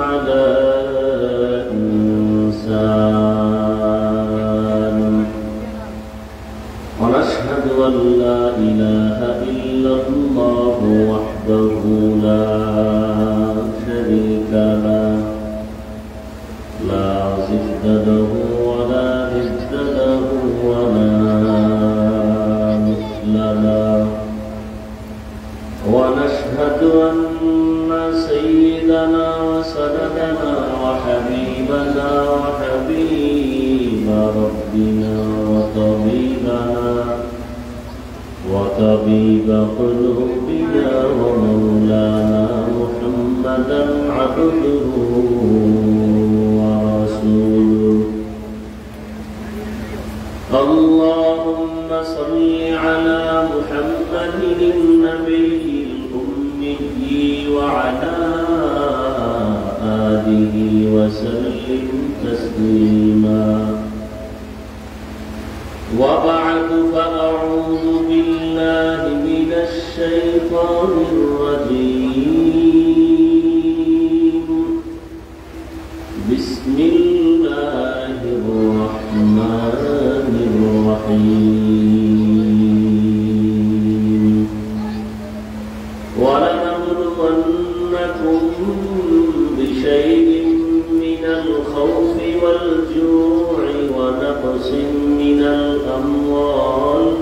على إنسان ونشهد أن لا إله إلا الله وحده لا شريك له لا ضد له ولا ند له ولا مثل له ونشهد أن سيدنا وسندنا وحبيبنا وحبيب ربنا وطبيب قلوبنا ومولانا محمدا عبده ورسوله. اللهم صل على محمد النبي الأمي وعلى آله وسلم تسليما. وبعد فأعوذ بالله من الشيطان الرجيم. بسم الله الرحمن الرحيم. ولنبلونكم بشيء من الخوف والجوع ونقص من الأموال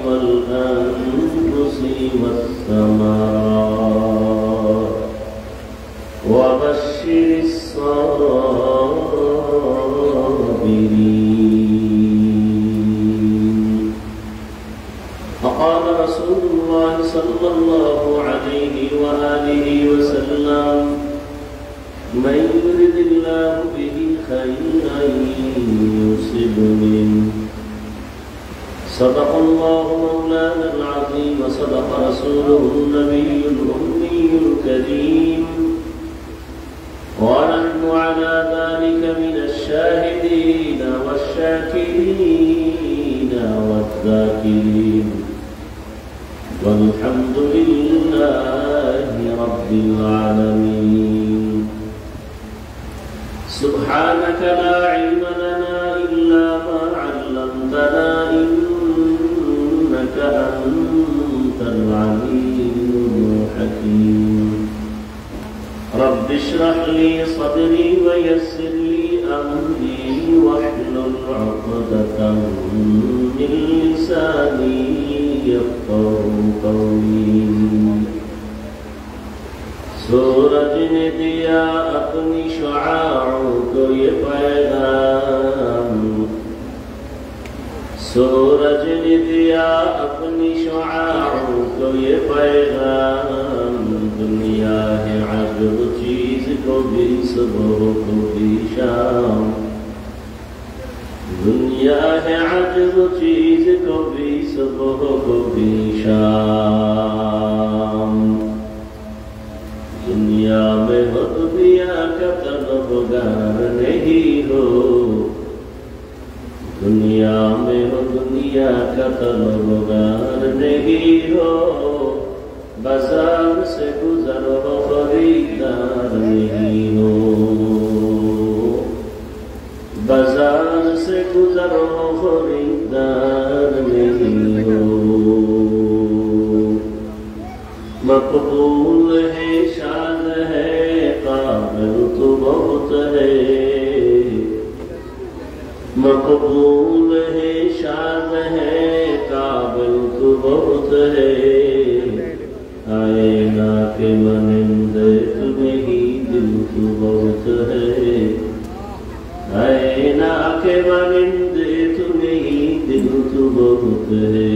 والأنفس والثمرات وبشر الصابرين. فقال رسول الله صلى الله عليه وآله وسلم: من يرد الله به خيرا يصب منه. صدق الله مولانا العظيم وصدق رسوله النبي الأمي الكريم ونحن على ذلك من الشاهدين والشاكرين والذاكرين والحمد لله رب العالمين. سبحانك لا علم لنا إلا ما علمتنا إنك أنت العليم الحكيم. رب اشرح لي صدري ويسر لي أمري واحلل عقدة من لساني يفقهوا قولي. सूरज ने दिया अपनी शुआओं को ये पैगाम, सूरज ने दिया अपनी शुआओं को ये पैगाम। दुनिया है अजब चीज को भी सुबह को भी शाम, दुनिया है अजब चीज को भी सुबह को भी शाम। दुनिया में हो दुनिया का तलबगार नहीं हो, दुनिया में हो दुनिया का तलबगार नहीं हो। बाजार से गुजर हो खरीदार नहीं हो, बाजार से गुजर हो खरीदार नहीं हो। मकबूल है शान है काबिल तो बहुत है, मकबूल है शान है काबिल तो बहुत है। आए ना के मनिंदे तुम्हें ही दिल तो बहुत है, आए ना के मनिंदे तुम्हें ही दिल तो बहुत है।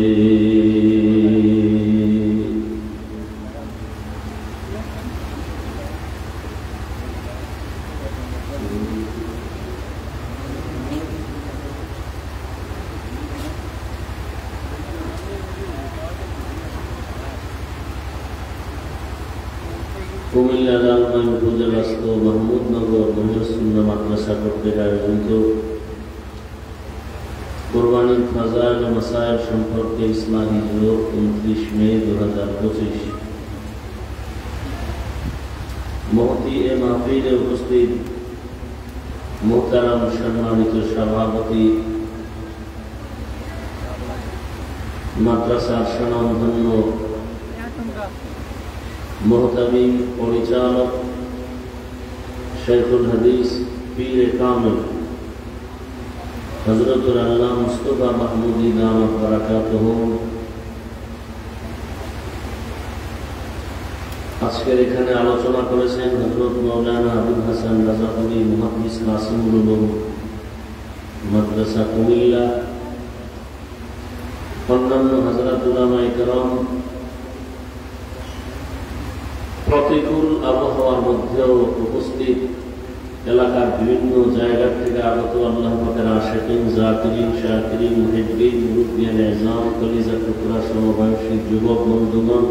কুমিল্লা লালমাই উপজেলাস্থ মাহমুদনগর মহিউসুন্নাহ মাদ্রাসা কর্তৃক আয়োজিত কুরবানির ফাজাইল ও মাসাইল সম্পর্কে ইসলামী জোর 29 মে 2025। মহতি এ মাহফিলে উপস্থিত মোহতারাম সম্মানিত সভাপতি, মাদ্রাসার স্বনামধন্য মুহতামিম পরিচালক শেখুল হাদিস পীরে কামিল হযরতুল আল্লাহ মুস্তাফা মাহমুদি দামাত বারাকাতুহু, আজকের এখানে আলোচনা করেছেন হযরত মাওলানা আবুল হাসান রাজাপুরি মুহাদ্দিস নাসিমুল উলুম মাদ্রাসা কুমিল্লা, অন্যান্য হযরত উলামায়ে কেরাম। প্রতিকূল আবহাওয়ার মধ্যেও উপস্থিত এলাকার বিভিন্ন জায়গা থেকে আগত আল্লাহ পাকের আশিকিন, জাকিরিন, শাকিরিন, মুহিব্বিন, মুরব্বিয়ান ইজাম, কলিজা টুকরা সমবয়সী যুবক বন্ধুগণ,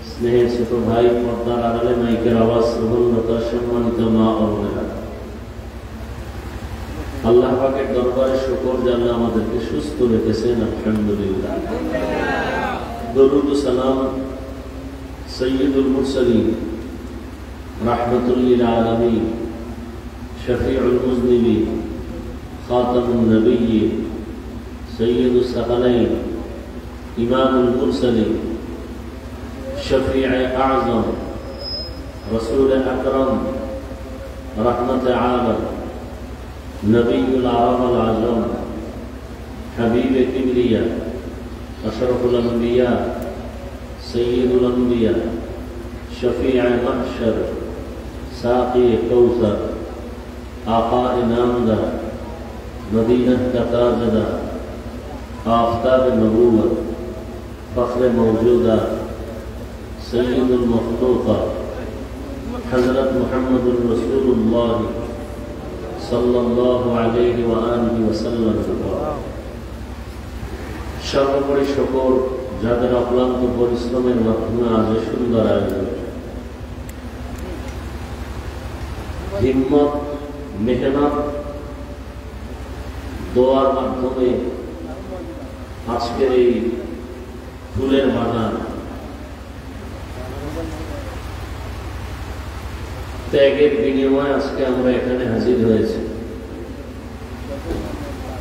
স্নেহের ছোট ভাই, পর্দার আড়ালে মাইকের আওয়াজ শ্রবণরত সম্মানিত মা ও বোনেরা, আল্লাহ পাকের দরবারে শুকর যে আল্লাহ আমাদেরকে সুস্থ রেখেছেন, আলহামদুলিল্লাহ। দরুদ ও সালাম সৈয়দুল মুরসালিন রাহমাতুল লিল আলামিন শফিউল মুজনিবিন খাতামুন নবিয়্যিন সৈয়দুস সাকালাইন ইমামুল মুরসালিন শফিয়ে আযম রাসূল আকরাম রাহমাতে আলাম নবিয়ুল আরব আল আজম হাবিবে কিবরিয়া আশরাফুল আম্বিয়া সৈয়দুল আম্বিয়া শফিয়ে মাহশর সাকি কৌসর आका इनामदार मदीना का ताजदार आफताब नबूवत फख्र मौजूदा सय्यदुल मखलूका हज़रत मुहम्मदुर रसूलुल्लाह सल्लल्लाहु अलैहि व आलिहि वसल्लम। সর্বোপরি শুকর যাদের অক্লান্ত পরিশ্রমের মাধ্যমে আজ সুন্দর আয়োজন, হিম্মত, মেহনত, দোয়ার মাধ্যমে আজকের এই ফুলের বাগান, ত্যাগের বিনিময়ে আজকে আমরা এখানে হাজির হয়েছি।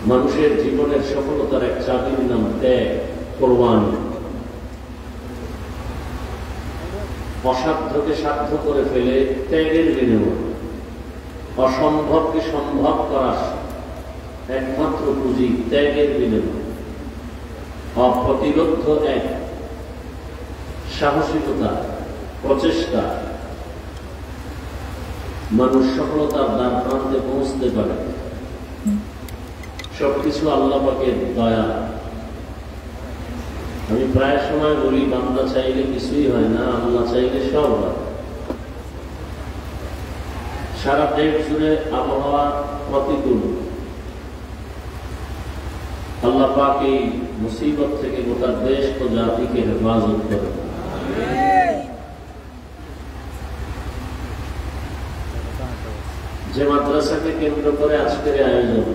মানুষের জীবনের সফলতার এক চাবির নাম ত্যাগ, কোরবানি। অসাধ্যকে সাধ্য করে ফেলে ত্যাগের বিনিময়ে অসম্ভবকে সম্ভব করার একমাত্র পুঁজি ত্যাগের বিনিময়, অপ্রতিরোধ্য এক সাহসিকতা, প্রচেষ্টা মানুষ সফলতার দ্বার প্রান্তে পৌঁছতে পারে। সবকিছু আল্লাহ পাকের দয়া। আমি প্রায় সময় বলি, বান্দা চাইলে কিছুই হয় না, আল্লাহ চাইলে সব হয়। সারা দেশ জুড়ে আবহাওয়া প্রতিকূল, আল্লাহ পাক এই মুসিবত থেকে গোটা দেশ ও জাতিকে হেফাজত করে। যে মাদ্রাসাকে কেন্দ্র করে আজকের আয়োজন,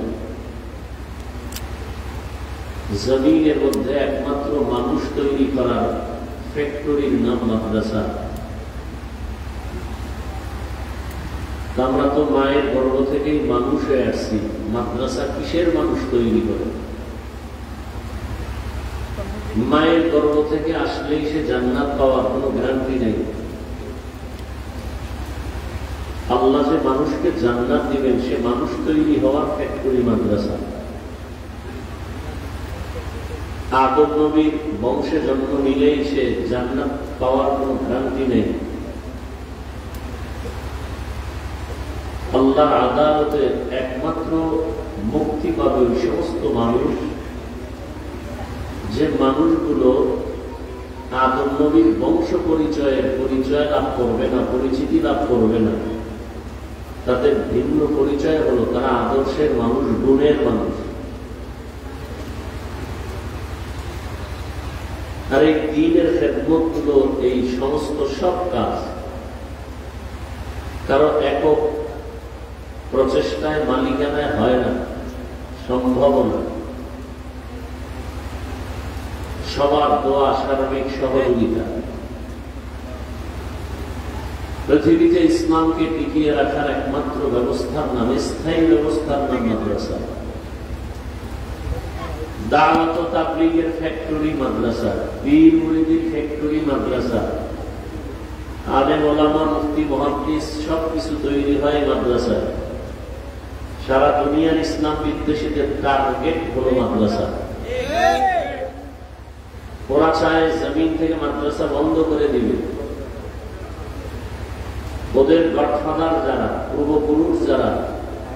জমিনের মধ্যে একমাত্র মানুষ তৈরি করার ফ্যাক্টরির নাম মাদ্রাসা। আমরা তো মায়ের গর্ভ থেকেই মানুষ হয়ে আসছি, মাদ্রাসা কিসের মানুষ তৈরি করে? মায়ের গর্ভ থেকে আসলেই সে জান্নাত পাওয়ার কোনো গ্যারান্টি নেই। আল্লাহ যে মানুষকে জান্নাত দিবেন, সে মানুষ তৈরি হওয়ার ফ্যাক্টরি মাদ্রাসা। আদম নবীর বংশে জন্ম নিলেই সে জান্নাত পাওয়ার কোনো গ্যারান্টি নেই। আল্লাহর আদালতে একমাত্র মুক্তি পাবে ওই সমস্ত মানুষ যে মানুষগুলো আদম নবীর বংশ পরিচয়ের পরিচয় লাভ করবে না, পরিচিতি লাভ করবে না। তাদের ভিন্ন পরিচয় হলো তারা আদর্শের মানুষ, গুণের মানুষ। আর এই দ্বীনের খেদমত গুলো, এই সমস্ত সব কাজ কারো একক প্রচেষ্টায়, মালিকানায় হয় না, সম্ভব না। সবার দোয়া, সার্বিক সহযোগিতা। পৃথিবীতে ইসলামকে টিকিয়ে রাখার একমাত্র ব্যবস্থার নাম, স্থায়ী ব্যবস্থার নাম মাদ্রাসা। দাওয়াত ও তাবলীগের ফ্যাক্টরি মাদ্রাসা, পীর মুরিদের ফ্যাক্টরি মাদ্রাসা, আলেম ওলামা, মুফতি, মুহাদ্দিস সবকিছু তৈরি হয় মাদ্রাসায়। সারা দুনিয়ার ইসলাম বিদ্বেষীদের টার্গেট হলো মাদ্রাসা। ওরা চায় জমিন থেকে মাদ্রাসা বন্ধ করে দিবে। ওদের গডফাদার যারা, পূর্বপুরুষ যারা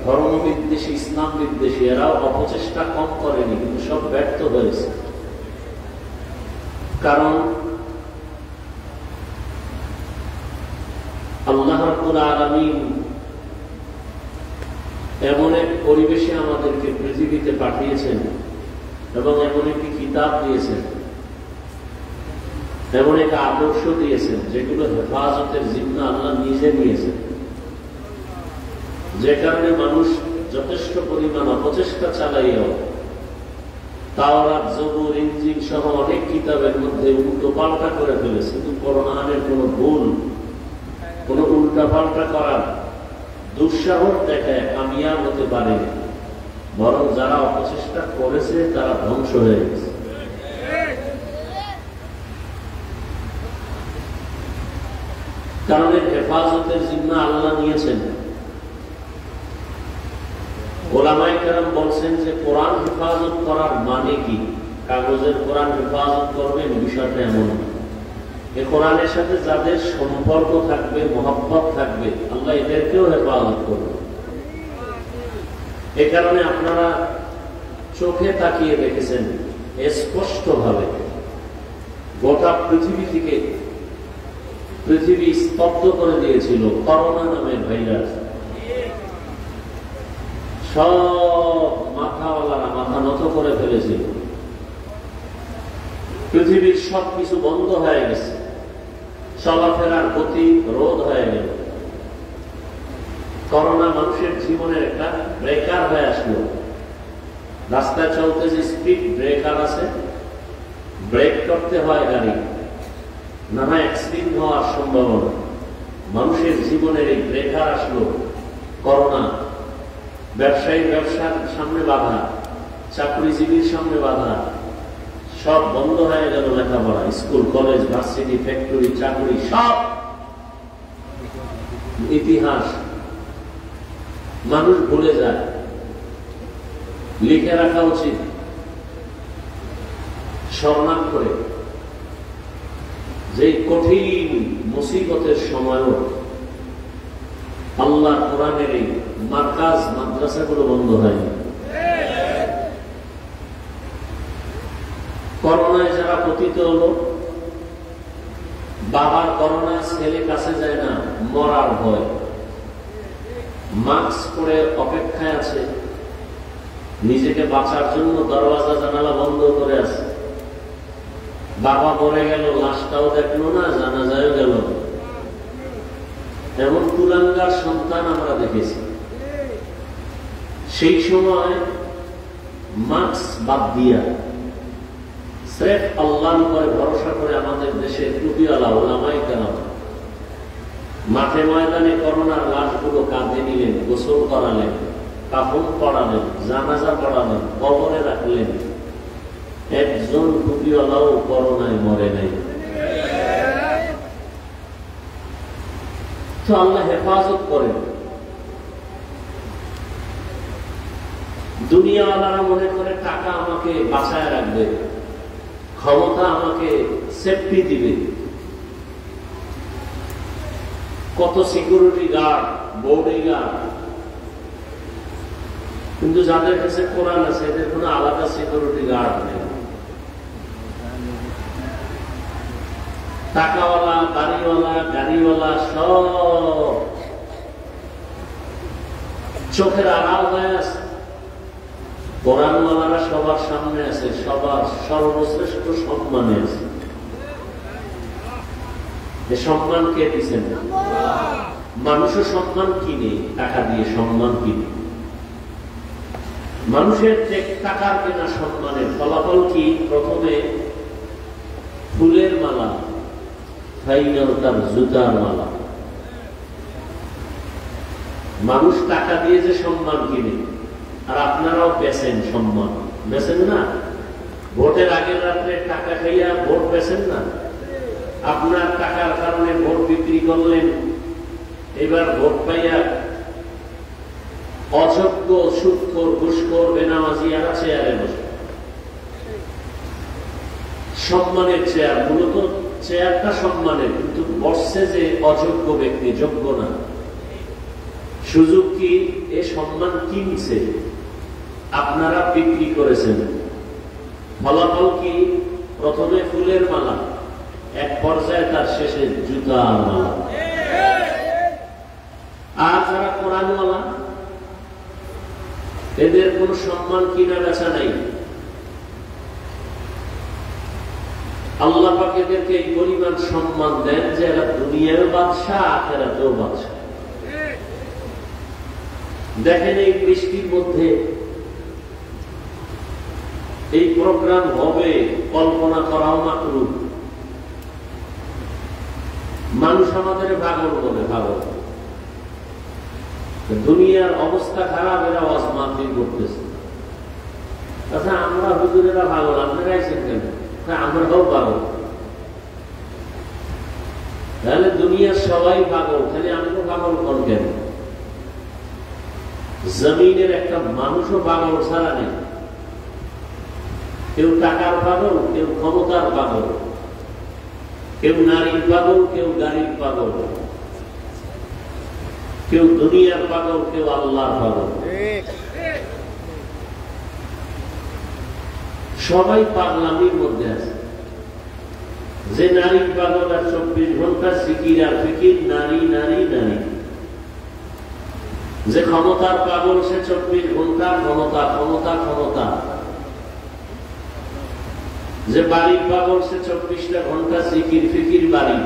ধর্ম বিদ্বেষী, ইসলাম বিদ্বেষী, এরাও অপচেষ্টা কম করেনি, কিন্তু সব ব্যর্থ হয়েছে। কারণ আল্লাহ রাব্বুল আলামিন এমন এক পরিবেশে আমাদেরকে পৃথিবীতে পাঠিয়েছেন এবং এমন একটি কিতাব দিয়েছেন, এমন এক আদর্শ দিয়েছেন যেগুলো হেফাজতের জিম্মা আল্লাহ নিজে নিয়েছেন, যে কারণে মানুষ যথেষ্ট পরিমাণ অপচেষ্টা চালাইয়াও তাওরাত, জবুর, ইনজিল সহ অনেক কিতাবের মধ্যে উল্টো পাল্টা করে ফেলেছে। কিন্তু কোরআনের কোনো ভুল, কোনো উল্টা পাল্টা করার দুঃসাহস দেখায় কামিয়াব হতে পারে, বরং যারা অপচেষ্টা করেছে তারা ধ্বংস হয়ে গেছে। কারণ এর হেফাজতের জিম্মা আল্লাহ নিয়েছেন। ওলামায়ে কেরাম বলছেন যে কোরআন হেফাজত করার মানে কি? কাগজের কোরআন হেফাজত করবেন বিষয়টা এমন না। এই কোরআনের সাথে যাদের সম্পর্ক থাকবে, মহব্বত থাকবে, আল্লাহ এদেরকেও হেফাজত করবে। এ কারণে আপনারা চোখে তাকিয়ে দেখেছেন স্পষ্টভাবে গোটা পৃথিবী থেকে, পৃথিবী স্তব্ধ করে দিয়েছিল করোনা নামের ভাইরাস। সব মাথাওয়ালারা মাথা নত করে ফেলেছিল। পৃথিবীর সবকিছু বন্ধ হয়ে গেছে, চলাফেরার গতি রোধ হয়ে গেল। করোনা মানুষের জীবনের একটা ব্রেকার হয়ে আসলো। রাস্তায় চলতে যে স্পিড ব্রেকার আছে, ব্রেক করতে হয় গাড়ি, নানা অ্যাক্সিডেন্ট হওয়ার সম্ভাবনা। মানুষের জীবনের এই ব্রেকার আসলো করোনা। ব্যবসায়ী ব্যবসার সামনে বাধা, চাকরিজীবীর সামনে বাধা, সব বন্ধ হয়ে গেল। লেখাপড়া, স্কুল, কলেজ, ভার্সিটি, ফ্যাক্টরি, চাকরি, সব। ইতিহাস মানুষ ভুলে যায়। লিখে রাখা উচিত স্বর্ণাক্ষরে যে কঠিন মুসিবতের সময়ও আল্লাহ কোরআনের এই মার্কাজ মাদ্রাসাগুলো বন্ধ হয়নি। করোনায় যারা পতিত হলো, বাবার করোনায় ছেলে কাছে যায় না, মরার ভয়, মাস্ক পরে অপেক্ষায় আছে, নিজেকে বাঁচার জন্য দরওয়াজা জানালা বন্ধ করে আছে। বাবা মরে গেল, লাশটাও দেখলো না, জানাজায়ও গেল। এমন কুলাঙ্গার সন্তান আমরা দেখেছি। সেই সময় মাস্ক বাদ দিয়া স্রেফ আল্লাহর উপরে ভরসা করে আমাদের দেশের টুপিওয়ালা ওলামায়ে কেরাম মাঠে ময়দানে করোনার লাশগুলো কাঁধে নিলেন, গোসল করালেন, কাফন পড়ালেন, জানাজা পড়ালেন, কবরে রাখলেন। একজন টুপিওয়ালাও করোনায় মরে নাই। তো আল্লাহ হেফাজত করেন। দুনিয়াওয়ালারা মনে করে টাকা আমাকে বাঁচায় রাখবে, ক্ষমতা আমাকে সেফটি দিবে, কত সিকিউরিটি গার্ড, বডি গার্ড। কিন্তু যাদের কাছে কোরআন আছে এদের কোনো আলাদা সিকিউরিটি গার্ড নেই। টাকাওয়ালা, বাড়িওয়ালা, গাড়িওয়ালা সব চোখের আড়াল হয়ে আছে। কোরআনওয়ালারা সবার সামনে আছে, সবার সর্বশ্রেষ্ঠ সম্মানে আছে। সম্মান কে দিচ্ছেন? মানুষের সম্মান কিনে, টাকা দিয়ে সম্মান কিনে। মানুষের টাকার কেনা সম্মানের ফলাফল কি? প্রথমে ফুলের মালা, ফাইনাল তার জুতার মালা। মানুষ টাকা দিয়ে যে সম্মান কিনে, আর আপনারাও বেচেন সম্মান, বেচেন না? ভোটের আগের রাত্রে টাকা খাইয়া ভোট বেচেন না? আপনার টাকার কারণে ভোট বিক্রি করলেন, এবার ভোট পাইয়া অযোগ্য সুদখোর ঘুষখোর বেনামাজি আর চেয়ারে বসে। সম্মানের চেয়ার, মূলত চেয়ারটা সম্মানের, কিন্তু বসছে যে অযোগ্য ব্যক্তি, যোগ্য না। সুযোগ কি? এ সম্মান কিনছে, আপনারা বিক্রি করেছেন। ফলাফল কি? প্রথমে ফুলের মালা, এক পর্যায়ে তার শেষে জুতার মালা। আর যারা কোরআনওয়ালা, এদের কোন সম্মান কিনা বেচা নাই। আল্লাহ পাক এদেরকে এই পরিমাণ সম্মান দেন যে এরা দুনিয়ার বাদশাহ, আখিরাতেও বাদশাহ। দেখেন এই বৃষ্টির মধ্যে এই প্রোগ্রাম হবে, কল্পনা করাও মাকরুহ। মানুষ আমাদের পাগল বলে, পাগল। দুনিয়ার অবস্থা খারাপ, এরা ওয়াজ মাহফিল করতেছে। আচ্ছা, আমরা হুজুরেরা পাগল, আপনারা আইছেন কেন? আমরাও পাগল। তাহলে দুনিয়ার সবাই পাগল, তাহলে আমরা পাগল কোন কেন? জমিনের একটা মানুষও পাগল ছাড়া নেই। কেউ টাকার পাগল, কেউ ক্ষমতার পাগল, কেউ নারীর পাগল, কেউ গাড়ির পাগল, কেউ দুনিয়ার পাগল, কেউ আল্লাহর পাগল। সবাই পাগলামির মধ্যে আছে। যে নারীর পাগল আর 24 ঘন্টা সিকির আর ফিকির, নারী নারী নারী। যে ক্ষমতার পাগল, সে 24 ঘন্টা ক্ষমতা ক্ষমতা ক্ষমতা। যে বাড়ির পাগল, সে 24টা ঘন্টা সিকির ফিকির বাড়ি।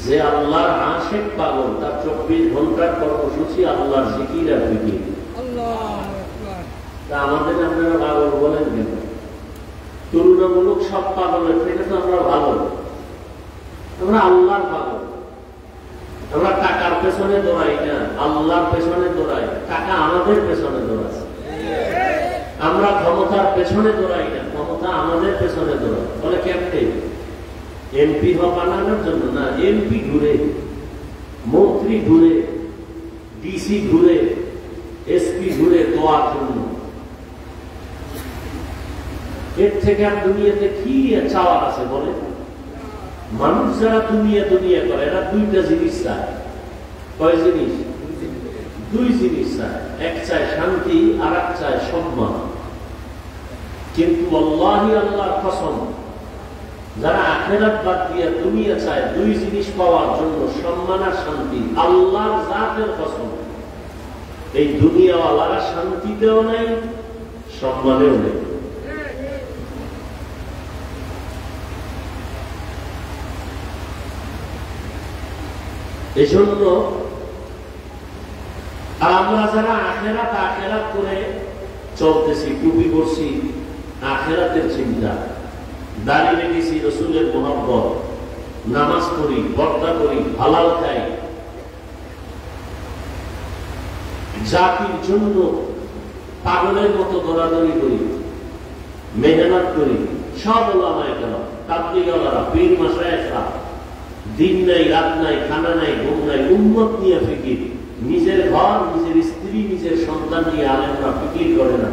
যে আল্লাহর আশিক পাগল, তার 24 ঘন্টার কর্মসূচি আল্লাহর জিকির আর ফিকির। তা আমাদের আপনারা পাগল বলেন কেন? তুলনামূলক সব পাগলের থেকে তো আমরা ভালো। আমরা আল্লাহর পাগল। আমরা টাকার পেছনে দৌড়াই না, আল্লাহর পেছনে দৌড়াই। টাকা আমাদের পেছনে দৌড়াচ্ছে। আমরা ক্ষমতার পেছনে দৌড়াই না, ক্ষমতা আমাদের পেছনে দৌড়ায়। বলে কেমনে? এমপি বানানোর জন্য না, এমপি ঘুরে, মন্ত্রী ঘুরে, ডিসি ঘুরে, এসপি ঘুরে দোয়ার জন্য। এর থেকে আর দুনিয়াতে কি চাওয়ার আছে বলে? মানুষ যারা দুনিয়া দুনিয়া করে, এরা দুইটা জিনিস চায়। কয় জিনিস? দুই জিনিস চায়। এক চায় শান্তি, আর এক চায় সম্মান। কিন্তু আল্লাহি, আল্লাহর কসম, যারা আখিরাত বাদ দিয়ে দুনিয়া চায় দুই জিনিস পাওয়ার জন্য, সম্মান আর শান্তি, আল্লাহর জাতের কসম, এই দুনিয়াওয়ালারা শান্তিতেও নাই, সম্মানেও নেই। এজন্য আমরা যারা আখিরাত আখিরাত করে চলতেছি, টুপি পরছি, আখিরাতের চিন্তা, দাড়ি রেখেছি, রাসূলের মহব্বত, নামাজ পড়ি, পর্দা করি, হালাল খাই, জাতির জন্য পাগলের মতো দৌড়াদৌড়ি করি, মেহনত করি, সব ওলামায়ে কেরাম, তাবলীগওয়ালারা, পীর মাশায়েখরা, দিন নাই রাত নাই, খানা নাই ঘুম নাই, উম্মত নিয়ে ফিকির। নিজের ঘর, নিজের স্ত্রী, নিজের সন্তান নিয়ে আলেমরা ফিকির করে না,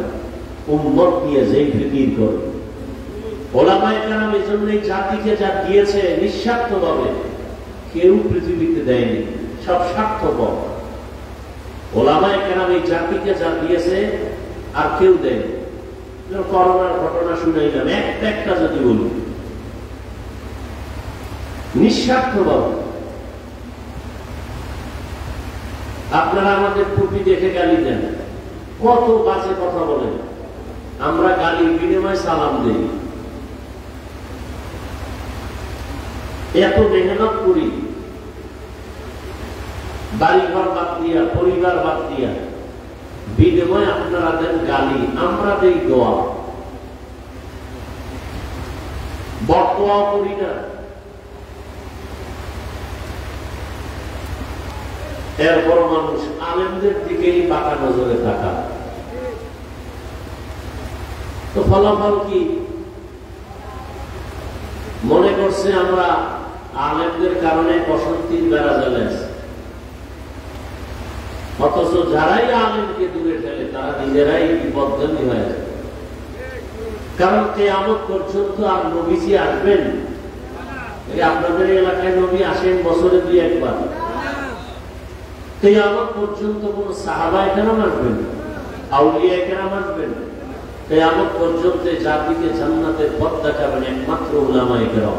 উম্মত নিয়ে যেই ফিকির করে। ওলামায়ে কেরাম এজন্যই জাতিকে যা দিয়েছে নিঃস্বার্থভাবে, কেউ পৃথিবীতে দেয়নি, সব স্বার্থপর। ওলামায়ে কেরাম এই জাতিকে যা দিয়েছে আর কেউ দেয়নি। করোনার ঘটনা শুনাইলাম, একটা যদি বলি, নিঃস্বার্থভাবে। আপনারা আমাদের টুপি দেখে গালি দেন, কত বাজে কথা বলেন, আমরা গালির বিনিময়ে সালাম দেই। এত মেহনত করি, বাড়িঘর বাদ দিয়া, পরিবার বাদ দিয়া, বিনিময়ে আপনারা দেন গালি, আমরা দেই দোয়া। বটওয়া করি না। এরপর মানুষ আলেমদের দিকেই বাঁকা নজরে থাকা, তো ফলাফল কি? মনে করছে আমরা আলেমদের কারণে বসন্তীর বেড়া জ্বালাইছি, অথচ যারাই আলেমকে দূরে ফেলে তারা নিজেরাই বিপদগামী হয়ে যায়। কারণ কিয়ামত পর্যন্ত আর নবীজি আসবেন? আপনাদের এলাকায় নবী আসেন বছরে 2-1 বার। কিয়ামত পর্যন্ত কোন সাহাবায়ে কেরাম আসবেন, আউলিয়ায়ে কেরাম আসবেন? কিয়ামত পর্যন্ত জাতিকে জান্নাতের পথ দেখাবেন একমাত্র উলামায়ে কেরাম।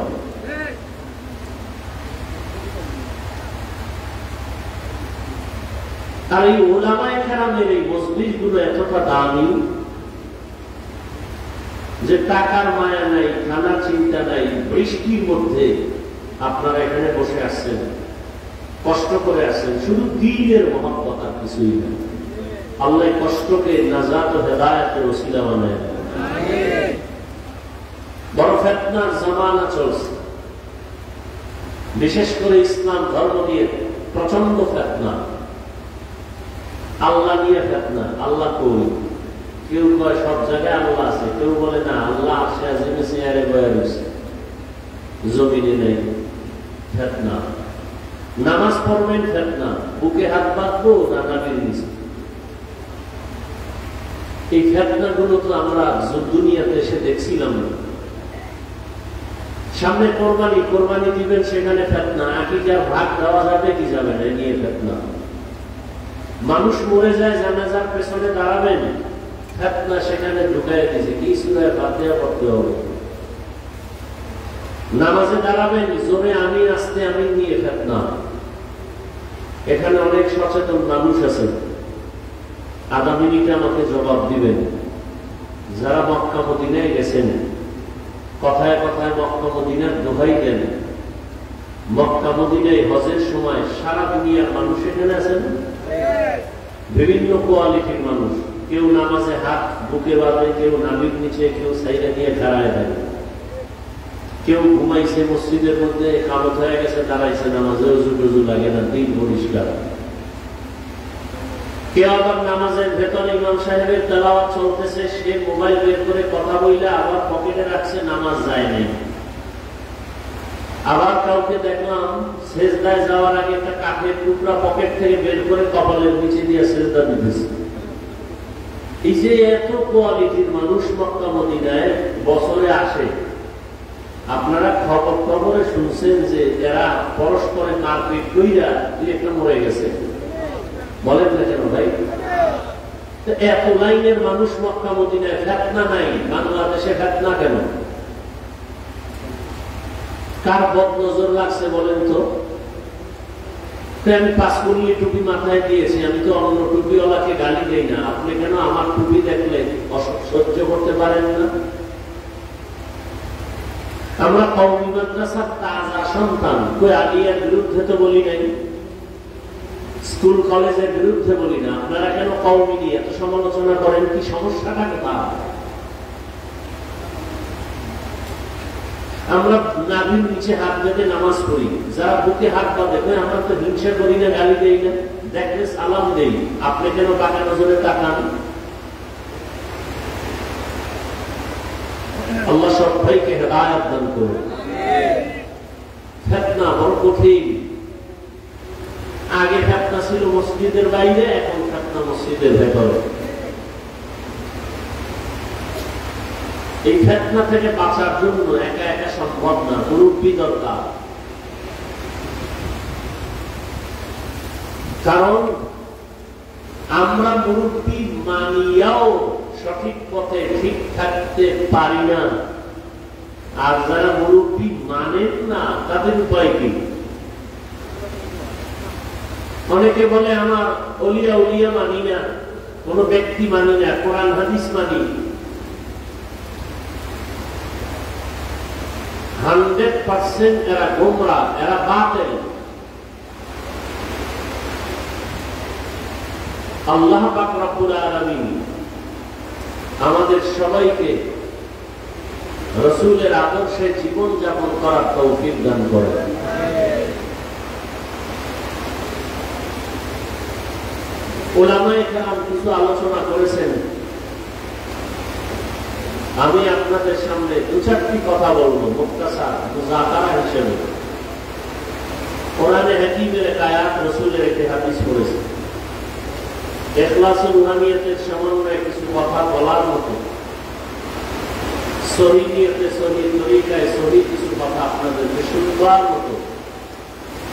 আর এই উলামায়ে কেরামের এই মজলিসগুলো এতটা দামি যে টাকার মায়া নাই, খানার চিন্তা নাই, বৃষ্টির মধ্যে আপনারা এখানে বসে আসছেন, কষ্ট করে আসছেন, শুধু দ্বীনের মহব্বত আর কিছুই না। আল্লাহ কষ্টকে নাজাত ও হেদায়েতের ওসিলা বানায়। বড় ফিতনার জামানা চলছে, বিশেষ করে ইসলাম ধর্ম নিয়ে প্রচন্ড ফিতনা, আল্লাহ নিয়ে ফিতনা। আল্লাহ কই? কেউ কয় সব জায়গায় আল্লাহ আছে, কেউ বলে না আল্লাহ আসে আজিমে চেয়ারে বয়ে রয়েছে, জমিনে নেই। ফিতনা। নামাজ পড়বেন ফিতনা, বুকে হাত বাঁধবো না নাবির নিচে। এই ফিতনা গুলো তো আমরা দুনিয়াতে এসে দেখছিলাম না। সামনে কোরবানি, কোরবানি দিবেন সেখানে ফিতনা, আকিকার ভাগ দেওয়া যাবে কি যাবে না নিয়ে ফিতনা। মানুষ মরে যায়, জানাজার পেছনে দাঁড়াবেন, ফিতনা সেখানে ঢুকাই দিয়েছে, কি সূরা ফাতিহা পড়তে হবে। নামাজে দাঁড়াবেন, জোরে আমিন আস্তে আমিন নিয়ে ফিতনা। এখানে অনেক সচেতন মানুষ আছেন, আধা মিনিটে আমাকে জবাব দিবেন। যারা মক্কা মদিনায় গেছেন, কথায় কথায় মক্কা মদিনার দোহাই দেন, মক্কা মদিনায় হজের সময় সারা দুনিয়ার মানুষ এখানে আছেন, বিভিন্ন কোয়ালিটির মানুষ। কেউ নামাজে হাত বুকে বাঁধে, কেউ নাবির নিচে, কেউ সাইডে দিয়ে দাঁড়ায় দেয়, কেউ ঘুমাইছে মসজিদের মধ্যে, কামত হয়ে গেছে, দাঁড়াইছে নামাজে, উজু টুজু লাগে না, দিন পরিষ্কার। কেউ আবার নামাজের ভেতরে ইমাম সাহেবের তেলাওয়াত চলতেছে, সে মোবাইল বের করে কথা বইলে আবার পকেটে রাখছে, নামাজ যায় নাই। আবার কাউকে দেখলাম সেজদায় যাওয়ার আগে একটা কাঠের টুকরা পকেট থেকে বের করে কপালের নিচে দিয়ে সেজদা দিতেছে। এই যে এত কোয়ালিটির মানুষ মক্কা মদিনায় বছরে আসে, আপনারা খবরে শুনছেন যে এরা পরস্পরে মারপিট কইরা দুই একটা মরে গেছে, বলেন না কেন ভাই? এত লাইনের মানুষ মক্কা মদিনায়, ফিতনা নাই। বাংলাদেশে ফিতনা কেন? কার বদ নজর লাগছে বলেন তো? আমি 5 কুড়ি টুপি মাথায় দিয়েছি, আমি তো অন্য টুপিওয়ালাকে গালি দেই না, আপনি কেন আমার টুপি দেখলে সহ্য করতে পারেন না? আমরা কওমি মাদ্রাসার তাজা সন্তান, কই আলিয়ার বিরুদ্ধে তো বলি নাই, স্কুল কলেজের বিরুদ্ধে বলি না। আপনারা কেন কওমি নিয়ে এত সমালোচনা করেন? কি সমস্যাটা কোথায়? আমরা নাভির নিচে হাত বেঁধে নামাজ পড়ি, যারা বুকে হাত বাঁধে আমরা তো হিংসা করি না, গালি দেই না, দেখলে সালাম দেই। আপনি কেন বাঁকা নজরে তাকান? আল্লাহ সবাইকে হেদায়েত দান করুন। ফিতনা বড় কঠিন। আগে ফিতনা ছিল মসজিদের বাইরে, এখন ফিতনা মসজিদের ভেতরে। এই ফিতনা থেকে বাঁচার জন্য একা একা সম্ভব না, মুরব্বি দরকার। কারণ আমরা মুরব্বি মানিয়াও সঠিক পথে ঠিক থাকতে পারি না, আর যারা মুরব্বি মানেন না তাদের উপায় কি? অনেকে বলে আমার ওলিয়া উলিয়া মানি না, কোন ব্যক্তি মানি না, কোরআন হাদিস মানি। 100% এরা গোমরা, এরা বাতিল। আল্লাহ পাক রব্বুল আলামিন আমাদের সবাইকে রাসূলের আদর্শে জীবন যাপন করার তৌফিক দান করেন। উলামায়ে কেরাম কিছু আলোচনা করেছেন, আমি আপনাদের সামনে দু চারটি কথা বলবো মুক্তাসার মুযাকারা হিসেবে। কোরআনে হাকিমের এক আয়াত, রাসূলের একটি হাদিস পড়েছে। ইখলাসুল রুহানিয়াতের সমন্বয়ে কিছু কথা বলার মতো, সহিহ নিয়তে সহিহ তরিকায় সহিহ কিছু কথা আপনাদেরকে শুনবার মতো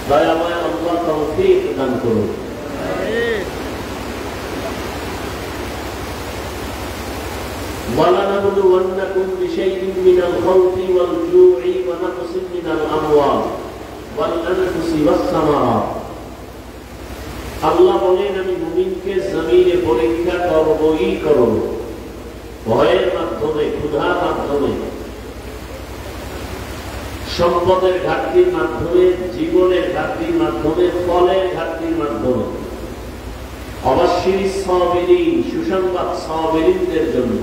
দয়াময় আল্লাহ তৌফিক দান করুন। وَلَنَبْلُوَنَّكُمْ بِشَيْءٍ مِّنَ الْخَوْفِ وَالْجُوعِ وَنَقْصٍ مِّنَ الْأَمْوَالِ وَالْأَنفُسِ وَالثَّمَرَاتِ। আল্লাহ বলেন, আমি মুমিনকে জমিনে পরীক্ষা করবই করব, ভয়ের মাধ্যমে, ক্ষুধার মাধ্যমে, সম্পদের ঘাটতির মাধ্যমে, জীবনের ঘাটতির মাধ্যমে, ফলের ঘাটতির মাধ্যমে। অবশ্যই সাবিরিন, সুসংবাদ সাবিরিনদের জন্য।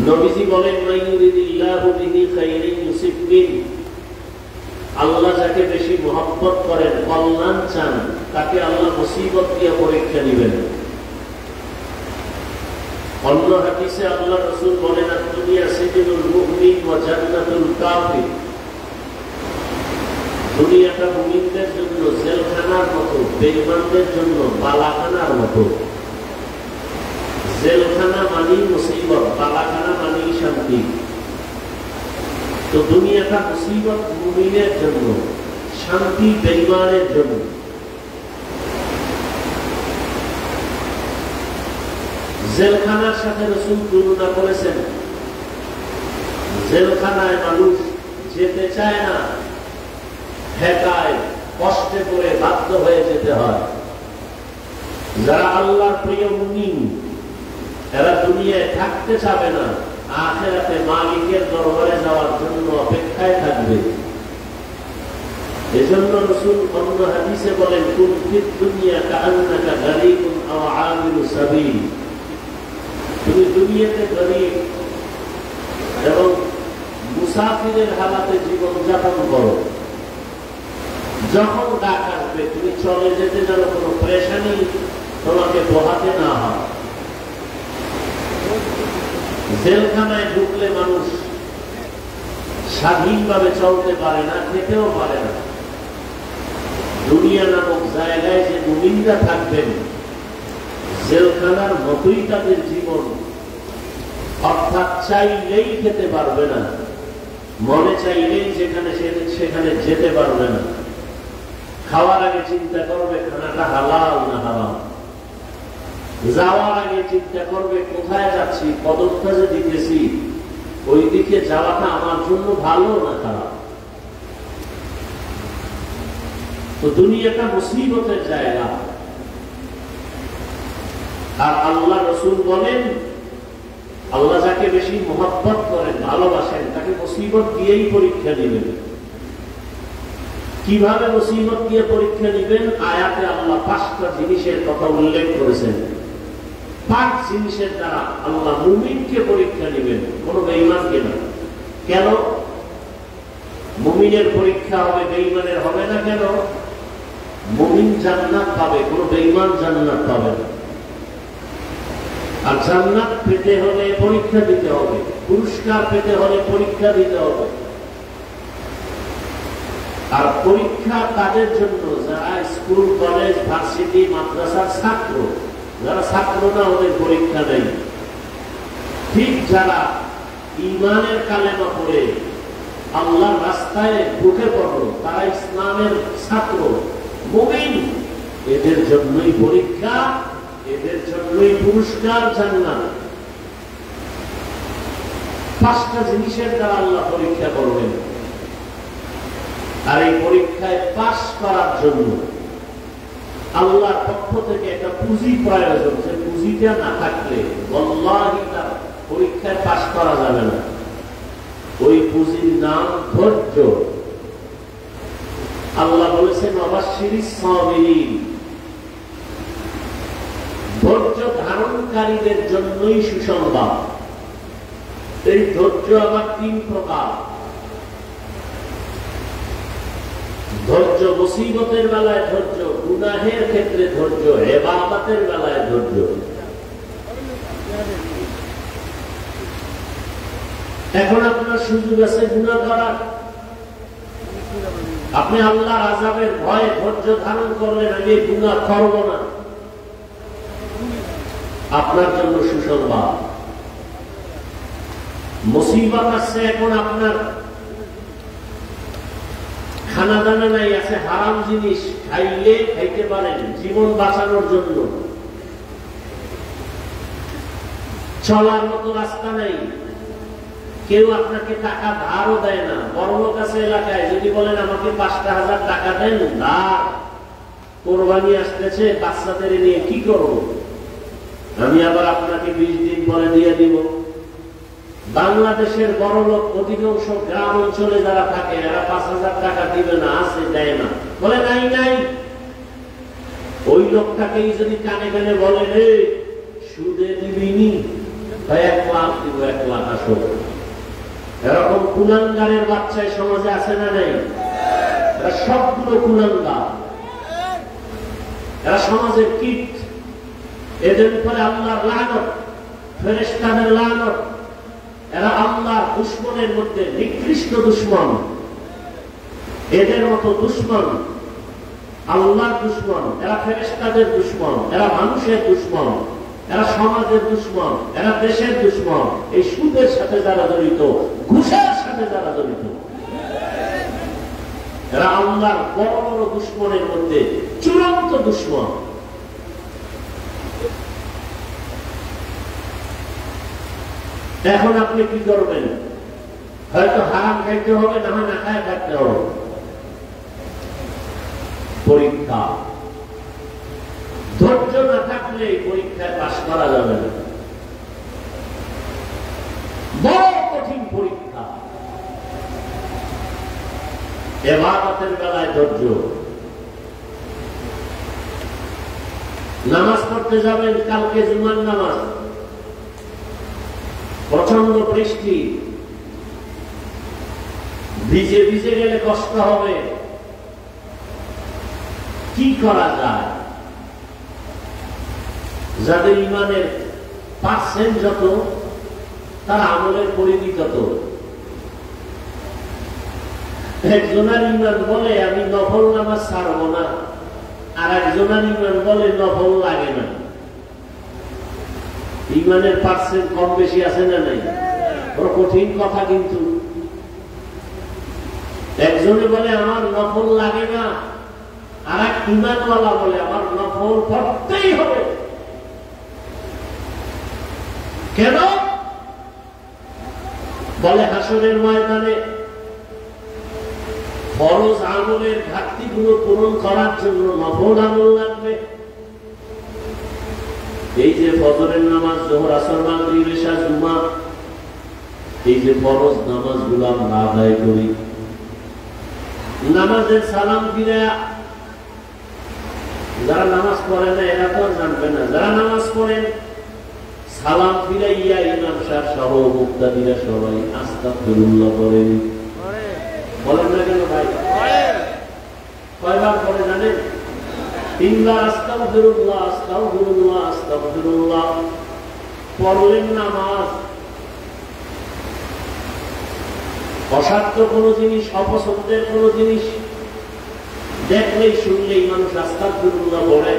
নবীজি বলেন, মাইয়ুরিদিল্লাহু বিহি খাইরান ইউসিব বিহি। আল্লাহ যাকে বেশি মহব্বত করেন, কল্যাণ চান, তাকে আল্লাহ মুসিবত দিয়ে পরীক্ষা নেবেন। অন্য হাদিসে আল্লাহ রাসূল বলেন, দুনিয়া সিজনুল মুমিন ওয়া জান্নাতুল কাফির। দুনিয়াটা মুমিনদের জন্য জেলখানার মতো, বেঈমানদের জন্য বালাখানার মতো। জেলখানা মানেই মুসিবত, বালাখানা মানেই শান্তি। তো দুনিয়াটা মুসিবত মুমিনের জন্য, শান্তি বেঈমানের জন্য। জেলখানার সাথে রাসূল তুলনা করেছেন, জেলখানায় মানুষ যেতে চায় না, হেকায় কষ্টে করে বাধ্য হয়ে যেতে হয়। যারা আল্লাহর প্রিয় মুমিন, এরা দুনিয়ায় থাকতে চাবে না, আখিরাতে মালিকের দরবারে যাওয়ার জন্য অপেক্ষায় থাকবে। এজন্য রাসূল অন্য হাদিসে বলেন, কুন ফিদ দুনিয়া কাআন্নাকা গারীবুন আও আবিরু সাবিল। তুমি দুনিয়াতে গরীব এবং মুসাফিরের হালাতে জীবন যাপন করো। যখন ডাক আসবে তুমি চলে যেতে যেন কোনো পেরেশানি তোমাকে পোহাতে না হয়। জেলখানায় ঢুকলে মানুষ স্বাধীনভাবে চলতে পারে না, খেতেও পারে না। দুনিয়া নামক জায়গায় যে মুমিনরা থাকবেন, জেলখানার মতোই তাদের জীবন। অর্থাৎ চাইলেই খেতে পারবে না, মনে চাইলেই সেখানে যেতে পারবে না। খাওয়ার আগে চিন্তা করবে খানাটা হালাল না হারাম। যাওয়ার আগে চিন্তা করবে কোথায় যাচ্ছি, পদকটা যে দিতেছি ওই দিকে যাওয়াটা আমার জন্য ভালো না খারাপ। তো দুনিয়াটা মুসিবতের জায়গা। আর আল্লাহ রাসূল বলেন, আল্লাহ যাকে বেশি মহব্বত করেন, ভালোবাসেন, তাকে মুসিবত দিয়েই পরীক্ষা নেবেন। কিভাবে মুসিবত দিয়ে পরীক্ষা নেবেন? আয়াতে আল্লাহ 5টা জিনিসের কথা উল্লেখ করেছেন। 5 জিনিসের দ্বারা আল্লাহ মুমিনকে পরীক্ষা নেবেন, কোন বেঈমানকে না। কেন মুমিনের পরীক্ষা হবে, বেঈমানের হবে না? কেন? মুমিন জান্নাত পাবে, কোন বেঈমান জান্নাত পাবে না। আর জান্নাত পেতে হলে পরীক্ষা দিতে হবে, পুরস্কার পেতে হলে পরীক্ষা দিতে হবে। আর পরীক্ষা তাদের জন্য যারা স্কুল, কলেজ, ভার্সিটি, মাদ্রাসার ছাত্র। যারা ছাত্র না, ওদের পরীক্ষা নেই। ঠিক যারা ঈমানের কালেমা পড়ে আল্লাহর রাস্তায় ঢুকে পড়ল, তারা ইসলামের ছাত্র, মুমিন, এদের জন্যই পরীক্ষা, এদের জন্যই পুরস্কার জান্নাত। 5টা জিনিসের দ্বারা আল্লাহ পরীক্ষা করবেন। আর এই পরীক্ষায় পাস করার জন্য আল্লাহর পক্ষ থেকে একটা পুঁজি প্রয়োজন। যে পুঁজিটা না থাকলে ওয়াল্লাহি তার পরীক্ষায় পাস করা যাবে না। ওই পুঁজির নাম ধৈর্য। আল্লাহ বলেছেন, অবাশশিরিস সাবিরিন। ধৈর্য ধারণকারীদের জন্যই সুসংবাদ। এই ধৈর্য আবার তিন প্রকার। ধৈর্য মুসিবতের বেলায় ধৈর্য, গুনাহের ক্ষেত্রে ধৈর্য, ইবাদতের বেলায় ধৈর্য। এখন আপনার সুযোগ আছে গুনাহ করার, আপনি আল্লাহর আযাবের ভয়ে ধৈর্য ধারণ করলেন, আমি গুনাহ করব না, আপনার জন্য সুসংবাদ। মুসিবত আছে, এখন আপনার খানা দানা নাই, আছে হারাম জিনিস, খাইলে খাইতে পারেন জীবন বাঁচানোর জন্য, চলার মতো রাস্তা নাই, কেউ আপনাকে টাকা ধারও দেয় না। বড়লোক আছে এলাকায়, যদি বলেন আমাকে ৫,০০০ টাকা দেন ধার, কোরবানি আসতেছে, বাচ্চাদের নিয়ে কি করবো, আমি আবার আপনাকে ২০ দিন পরে দিয়ে দিব। বাংলাদেশের বড়লোক অধিকাংশ গ্রাম অঞ্চলে যারা থাকে, এরা ৫,০০০ টাকা দিবে না, আছে দেয় না, বলে নাই নাই। ওই লোকটাকেই যদি কানে কানে বলে রে সুদে দিবিনি, ১ লাখ দিব, ১ লাখ আসো। এরকম কুলাঙ্গারের বাচ্চায় সমাজে আছে না নাই? এরা সবগুলো কুলাঙ্গার, এরা সমাজের কীট। এদের উপরে আল্লাহর লানত, ফেরেশতাদের লানত। এরা আল্লাহর দুশমনের মধ্যে নিকৃষ্ট দুশমন। এদের মতো দুশমন আল্লাহর দুশমন, এরা ফেরেশতাদের দুশমন, এরা মানুষের দুশমন, এরা সমাজের দুশমন, এরা দেশের দুশমন। এই সুদের সাথে যারা জড়িত, ঘুষের সাথে যারা জড়িত, এরা আল্লাহর বড় বড় দুশমনের মধ্যে চূড়ান্ত দুশমন। এখন আপনি কি করবেন? হয়তো হারাম খাইতে হবে, না হয় না খায় থাকতে হবে। পরীক্ষা, ধৈর্য না থাকলে পরীক্ষায় পাস করা যাবে না। বড় কঠিন পরীক্ষা। ইবাদতের বেলায় ধৈর্য। নামাজ পড়তে যাবেন, কালকে জুমার নামাজ, প্রচন্ড বৃষ্টি, ভিজে ভিজে গেলে কষ্ট হবে, কি করা যায়? যাদের ইমানের পার্সেন্ট যত, তার আমলের পরিধি তত। একজনের ইমান বলে আমি নফল নামাজ ছাড়ব না, আর একজনের ইমান বলে নফল লাগে না। ইমানের পার্সেন্ট কম বেশি আছে না নাই? বড় কঠিন কথা কিন্তু। একজনে বলে আমার নফল লাগে না, আর এক ইমানওয়ালা বলে আমার নফল পড়তেই হবে। কেন? বলে হাসরের ময়দানে ফরজ আমলের ঘাটতিগুলো পূরণ করার জন্য নফল আমল লাগবে। এই যে ফজরের নামাজ, যোহর, আসর, মাগরিব, ইশা, জুমা, এই যে ফরজ নামাজগুলো আমরা আদায় করি, নামাজের সালাম ফিরে যারা নামাজ পড়ে না এরা তো জানবে না, যারা নামাজ পড়েন সালাম ফিরাইয়া ইমাম সাহেব সহ মুক্তাদিরা সবাই আস্তাগফিরুল্লাহ করেন। বলেন না কেন ভাই? কয়বার পড়ে জানেন? 3 বার আস্তাগফিরুল্লাহ, আস্তাগফিরুল্লাহ, আস্তাগফিরুল্লাহ পড়লেন। নামাজ অসাধ্য কোন জিনিস, অপছন্দের কোন জিনিস দেখলেই শুনলেই মানুষ আস্তাগফিরুল্লাহ পড়ে,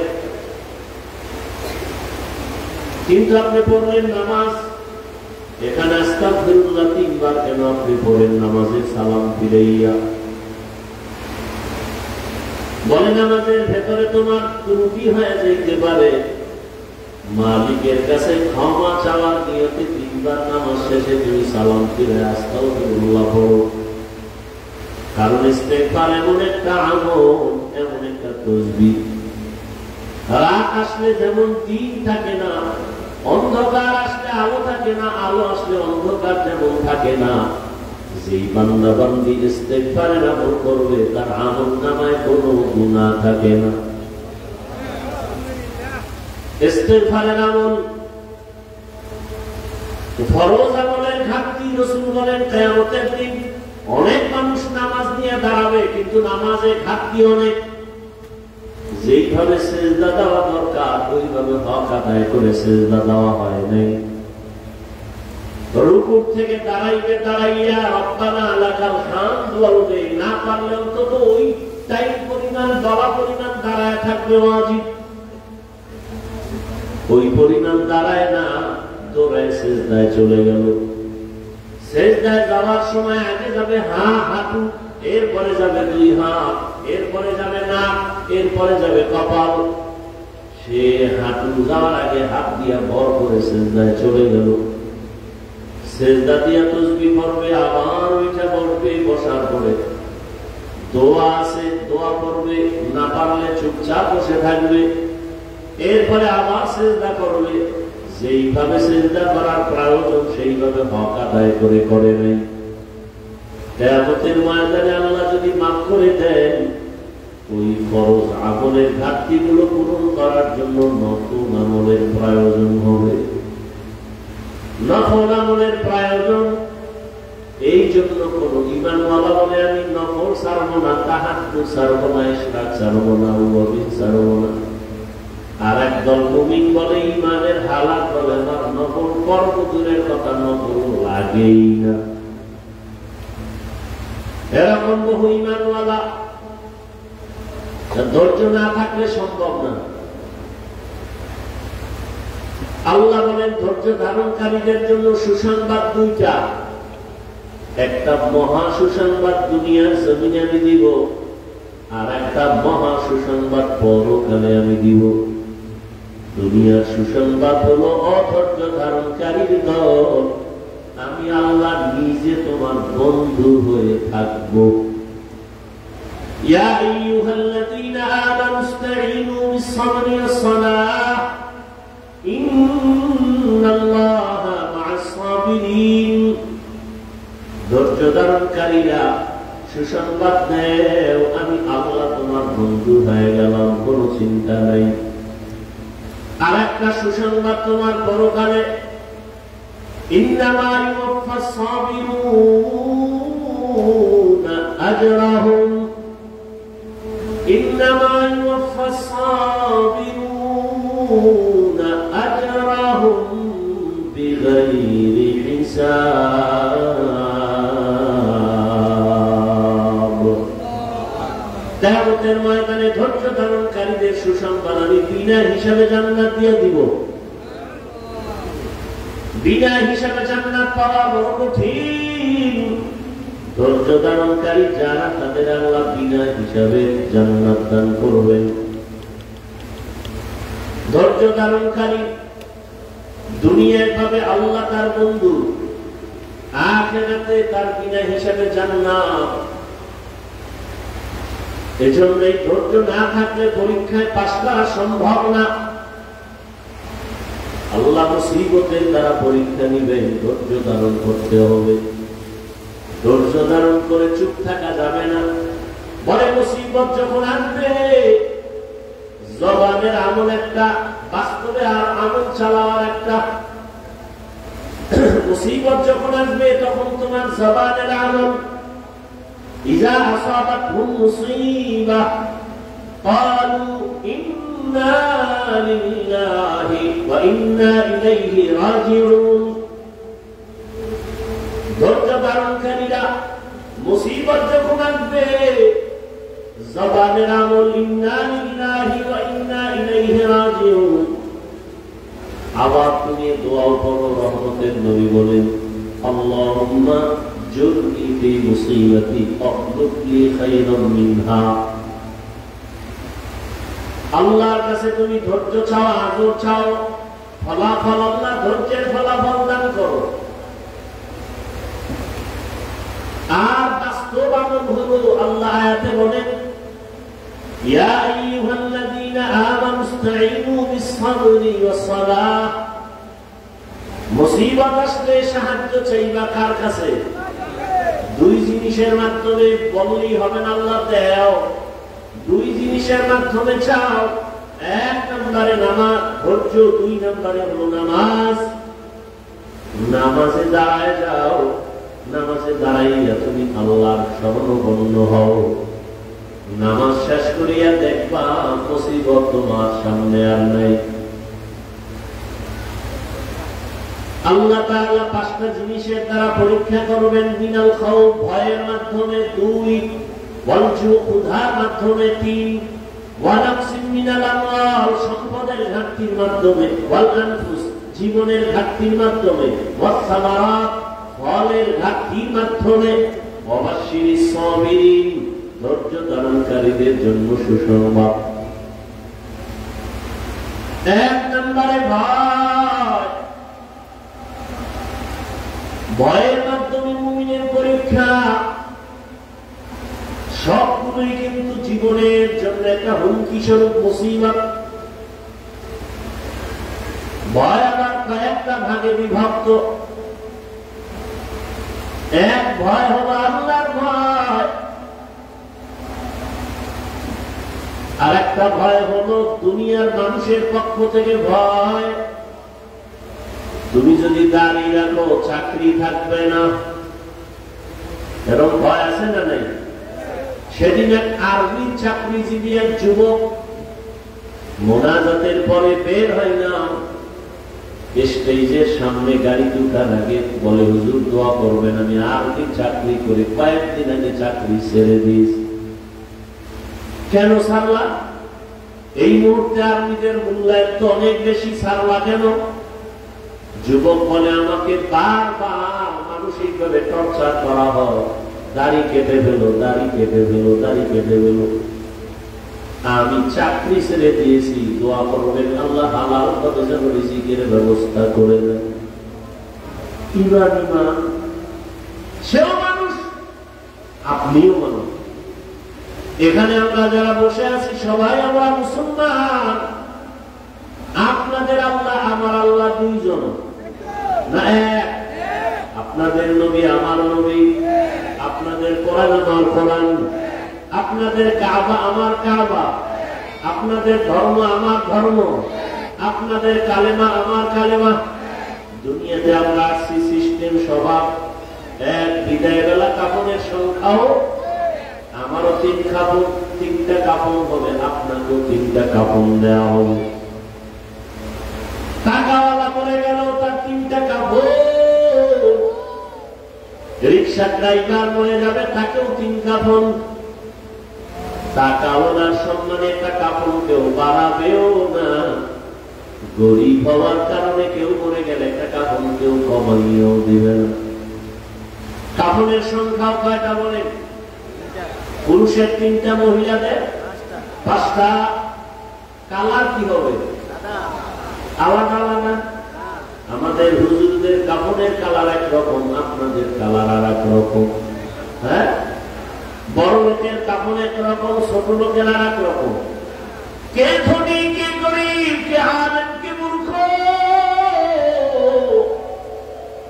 কিন্তু আপনি পড়লেন নামাজ, এখানে আস্তাগফিরুল্লাহ 3 বার কেন আপনি পড়েন নামাজে সালাম ফিরাইয়া? বলে নামাজের ভেতরে তোমার ত্রুটি হয়ে যেতে পারে, মালিকের কাছে ক্ষমা চাওয়ার নিয়তে 3 বার নামাজ শেষে তুমি সালাম ফিরে আস্তাগফিরুল্লাহ পড়ো। কারণ ইস্তেগফার এমন একটা আমল, এমন একটা তাসবিহ, রাত আসলে যেমন দিন থাকে না, অন্ধকার আসলে আলো থাকে না, আলো আসলে অন্ধকার যেমন থাকে না, যেই বান্দা বান্দি ইস্তেগফারের আমল করবে তার আমলনামায় কোনো গুনাহ থাকে না। ইস্তেগফারের আমল ফরজ আমলের ঘাটতি ঘাটতি রাসূল বলেন কিয়ামতের দিন অনেক মানুষ নামাজ নিয়ে দাঁড়াবে, কিন্তু নামাজে ঘাটতি অনেক। যেইভাবে সেজদা দেওয়া দরকার ওইভাবে হক আদায় করে সেজদা দেওয়া হয় নাই। রুকু থেকে দাঁড়াইয়া রব্বানা লাকাল হামদ বলবে, না পারলে অন্তত ওই টাইম পরিমাণ বলা পরিমাণ দাঁড়ায় থাকবে ওয়াজিব। ওই পরিমাণ দাঁড়ায় না, দৌড়ায় সেজদায় চলে গেল। সেজদায় যাওয়ার সময় আগে যাবে হাঁটু, এরপরে যাবে দুই হাত, এরপরে যাবে নাক, এরপরে যাবে কপাল। সে হাঁটু যাওয়ার আগে হাত দিয়া ভর করে সেজদায় চলে গেল। সেজদা দিয়া তাসবিহ পড়বে, আবার ওইটা পড়বে, বসার পরে দোয়া আছে দোয়া পড়বে, না পারলে চুপচাপ বসে থাকবে, এরপরে আবার সেজদা করবে। যেইভাবে সেজদা করার প্রয়োজন সেইভাবে হক আদায় করে নাই। কিয়ামতের ময়দানে আল্লাহ যদি মাফ করে দেন, ওই ফরজ আমলের ঘাটতি গুলো পূরণ করার জন্য নতুন আমলের প্রয়োজন হবে, নফল আমলের প্রয়োজন। এই জন্য কোন ঈমানওয়ালা বলে আমি নফল ছাড়বো না, তাহাজ্জুদ ছাড়বো না, ইশরাক ছাড়বো না, ওয়াজিব ছাড়বো না। আর একদল মুমিন বলে ঈমানের হালাত বলে আমার নফল কর্ম দূরের কথা, নফল লাগেই না। এরকম বহু ঈমানওয়ালা, ধৈর্য না থাকলে সম্ভব না। আল্লাহ বলেন ধৈর্য ধারণকারীদের জন্য সুসংবাদ দুইটা। একটা মহা সুসংবাদ দুনিয়ার জমিনে আমি দিব, আর একটা মহা সুসংবাদ পরকালে আমি দিব। দুনিয়ার সুসংবাদ হলো অধৈর্য ধারণকারীর দল, আমি আল্লাহ নিজে তোমার বন্ধু হয়ে থাকবো। ইয়া আইয়ুহাল্লাযীনা আমানু ইসতাঈনু বিস-সাবরি ওয়াস-সালাহ ইন্নাল্লাহা মা'আস-সাবিরিন। ধৈর্য ধারণকারীরা সুসংবাদ দেও, আমি আল্লাহ তোমার বন্ধু হয়ে গেলাম, কোনো চিন্তা নাই। আর একটা সুসংবাদ তোমার পরকালে, ইন্নামা ইউওয়াফাস-সাবিরুনা আজরাহুম, ইন্নামা ইউওয়াফাস-সাবিরুনা আজরাহুম বিগাইরি হিসাব। কিয়ামতের ময়দানে ধৈর্য ধারণকারীদের সুসংবাদ আমি বিনা হিসাবে জান্নাত দিয়ে দিব। বিনা হিসাবে জান্নাত পাওয়া বড় কঠিন। ধৈর্য ধারণকারী যারা, তাদের আল্লাহ বিনা হিসাবে জান্নাত দান করবেন। ধৈর্য ধারণকারী দুনিয়ায় পাবে আল্লাহ তার বন্ধু, আখিরাতে তার বিনা হিসাবে জান্নাত। এজন্যই ধৈর্য না থাকলে পরীক্ষায় পাস করা সম্ভব না। আল্লাহ মুসিবতের দ্বারা পরীক্ষা নিবেন, ধৈর্য ধারণ করতে হবে। ধৈর্য ধারণ করে চুপ থাকা যাবে না। বলে মুসিবত যখন আসবে, জবানের আমল একটা, বাস্তবে আর আমল চালাওয়ার একটা। মুসিবত যখন আসবে তখন তোমার জবানের আমল, ইজা আসাবাতহুম মুসিবাহ ক্বালু ইন্না লিল্লাহি ওয়া ইন্না ইলাইহি রাজিউন। ধৈর্য ধারণকারীরা মুসিবত যখন আসবে, জবানের আমল ইন্না লিল্লাহি ওয়া ইন্না ইলাইহি রাজিউন। আবার তুমি দোয়া করো, রহমতের নবী বলেন আল্লাহুম্মা জুরনি ফি মুসিবাতি আখলুক লি খায়রাম মিনহা। আল্লাহর কাছে তুমি ধৈর্য চাও, আদর চাও, ফলাফল আল্লাহ ধৈর্যের ফলাফল দান করো। আর বাস্তব আমল হলো আল্লাহ আয়াতে বলেন ইয়া আইয়ুহাল্লাযীনা আমানু ইসতাঈনু বিস-সাবরি ওয়াস-সালাহ। মুসিবত আসলে সাহায্য চাইবা কার কাছে? দুই জিনিসের মাধ্যমে বললেই হবে না আল্লাহ দেও। দুই জিনিসের মাধ্যমে চাও। এক নম্বরে নামাজ, ধৈর্য, দুই নম্বরে হলো নামাজ। নামাজে দাঁড়ায় যাও, নামাজে দাঁড়াইয়া তুমি আল্লাহর শরণাপন্ন হও। নামাজ শেষ করিয়া দেখবা মুসিবত তোমার সামনে আর নাই। আল্লাহ তাআলা পাঁচটা জিনিসের দ্বারা পরীক্ষা করবেন। মিনাল খাউফ, ভয়ের মাধ্যমে 2, ওয়াল জু, ক্ষুধার মাধ্যমে 3, ওয়া নাকসিন মিনাল আমওয়াল, সম্পদের ঘাটতির মাধ্যমে, ওয়াল আনফুস, জীবনের ঘাটতির মাধ্যমে, ওয়াস সামারাত, ফলের ঘাটতির মাধ্যমে, ওয়া বাশশিরিস সাবিরিন, ধৈর্য ধারণকারীদের জন্য সুসংবাদ। 1 নম্বরে ভয়। ভয়ের মাধ্যমে মুমিনের পরীক্ষা। সবগুলোই কিন্তু জীবনের জন্য একটা হুমকি স্বরূপ মুসিবত। ভয় আবার কয়েকটা ভাগে বিভক্ত। এক ভয় হলো আল্লাহর ভয়, আর একটা ভয় হলো দুনিয়ার মানুষের পক্ষ থেকে ভয়। তুমি যদি দাঁড়িয়ে রাখো চাকরি থাকবে না, এরকম ভয় আছে না নাই? সেদিন এক আর্মির চাকরিজীবী এক যুবক মোনাজাতের পরে বের হয় না, স্টেজের সামনে গাড়ি উঠার আগে বলে, হুজুর দোয়া করবেন, আমি আর্মির চাকরি করে কয়েকদিন আগে চাকরি ছেড়ে দিয়েছি। কেন ছাড়লা? এই মুহূর্তে আর্মিদের মূল্যায়ন তো অনেক বেশি, ছাড়লা কেন? যুবক বলে, আমাকে বারবার মানসিকভাবে টর্চার করা হয়, দাড়ি কেটে ফেলো, দাড়ি কেটে ফেলো, দাড়ি কেটে ফেলো। আমি চাকরি ছেড়ে দিয়েছি, দোয়া করবেন আল্লাহ হালাল পথে যেন রিজিকের ব্যবস্থা করে দেন। ইমান ইমান, সেও মানুষ, আপনিও মানুষ। এখানে আমরা যারা বসে আছি সবাই আমরা মুসলমান। আপনাদের আল্লাহ আমার আল্লাহ দুইজন না এক? আপনাদের নবী আমার নবী, আপনাদের কোরআন আমার কোরআন, আপনাদের কাবা আমার কাবা, আপনাদের ধর্ম আমার ধর্ম, আপনাদের কালেমা আমার কালেমা। দুনিয়াতে আমরা আসছি সিস্টেম স্বভাব এক। বিদায় বেলা কাপড়ের সংখ্যাও আমারও 3টা কাপড় হবে, আপনাকেও 3টা কাপড় দেওয়া হবে। টাকাওয়ালা পরে গেল, তার 3টা কাপড়। রিক্সা ড্রাইভার মরে যাবে, তাকেও 3 কাপড়। টাকাওয়ালার সম্মানে একটা কাপড় কেউ বাড়াবেও না। গরিব হওয়ার কারণে কেউ মরে গেলে একটা কাপড় কেউ কমাইয়েও দিবে না। কাপড়ের সংখ্যা কয়টা বলেন? পুরুষের 3টা, মহিলাদের 5টা। কালার কি হবে? আলাদা আলাদা। আমাদের হুজুরদের কাপড়ের কালার একরকম, আপনাদের কালার আর এক রকম। হ্যাঁ, বড় লোকের কাপড় একরকম, ছোট লোকের আর এক রকম। কে ধনী, কে গরিব, কে আলেম, কে মূর্খ,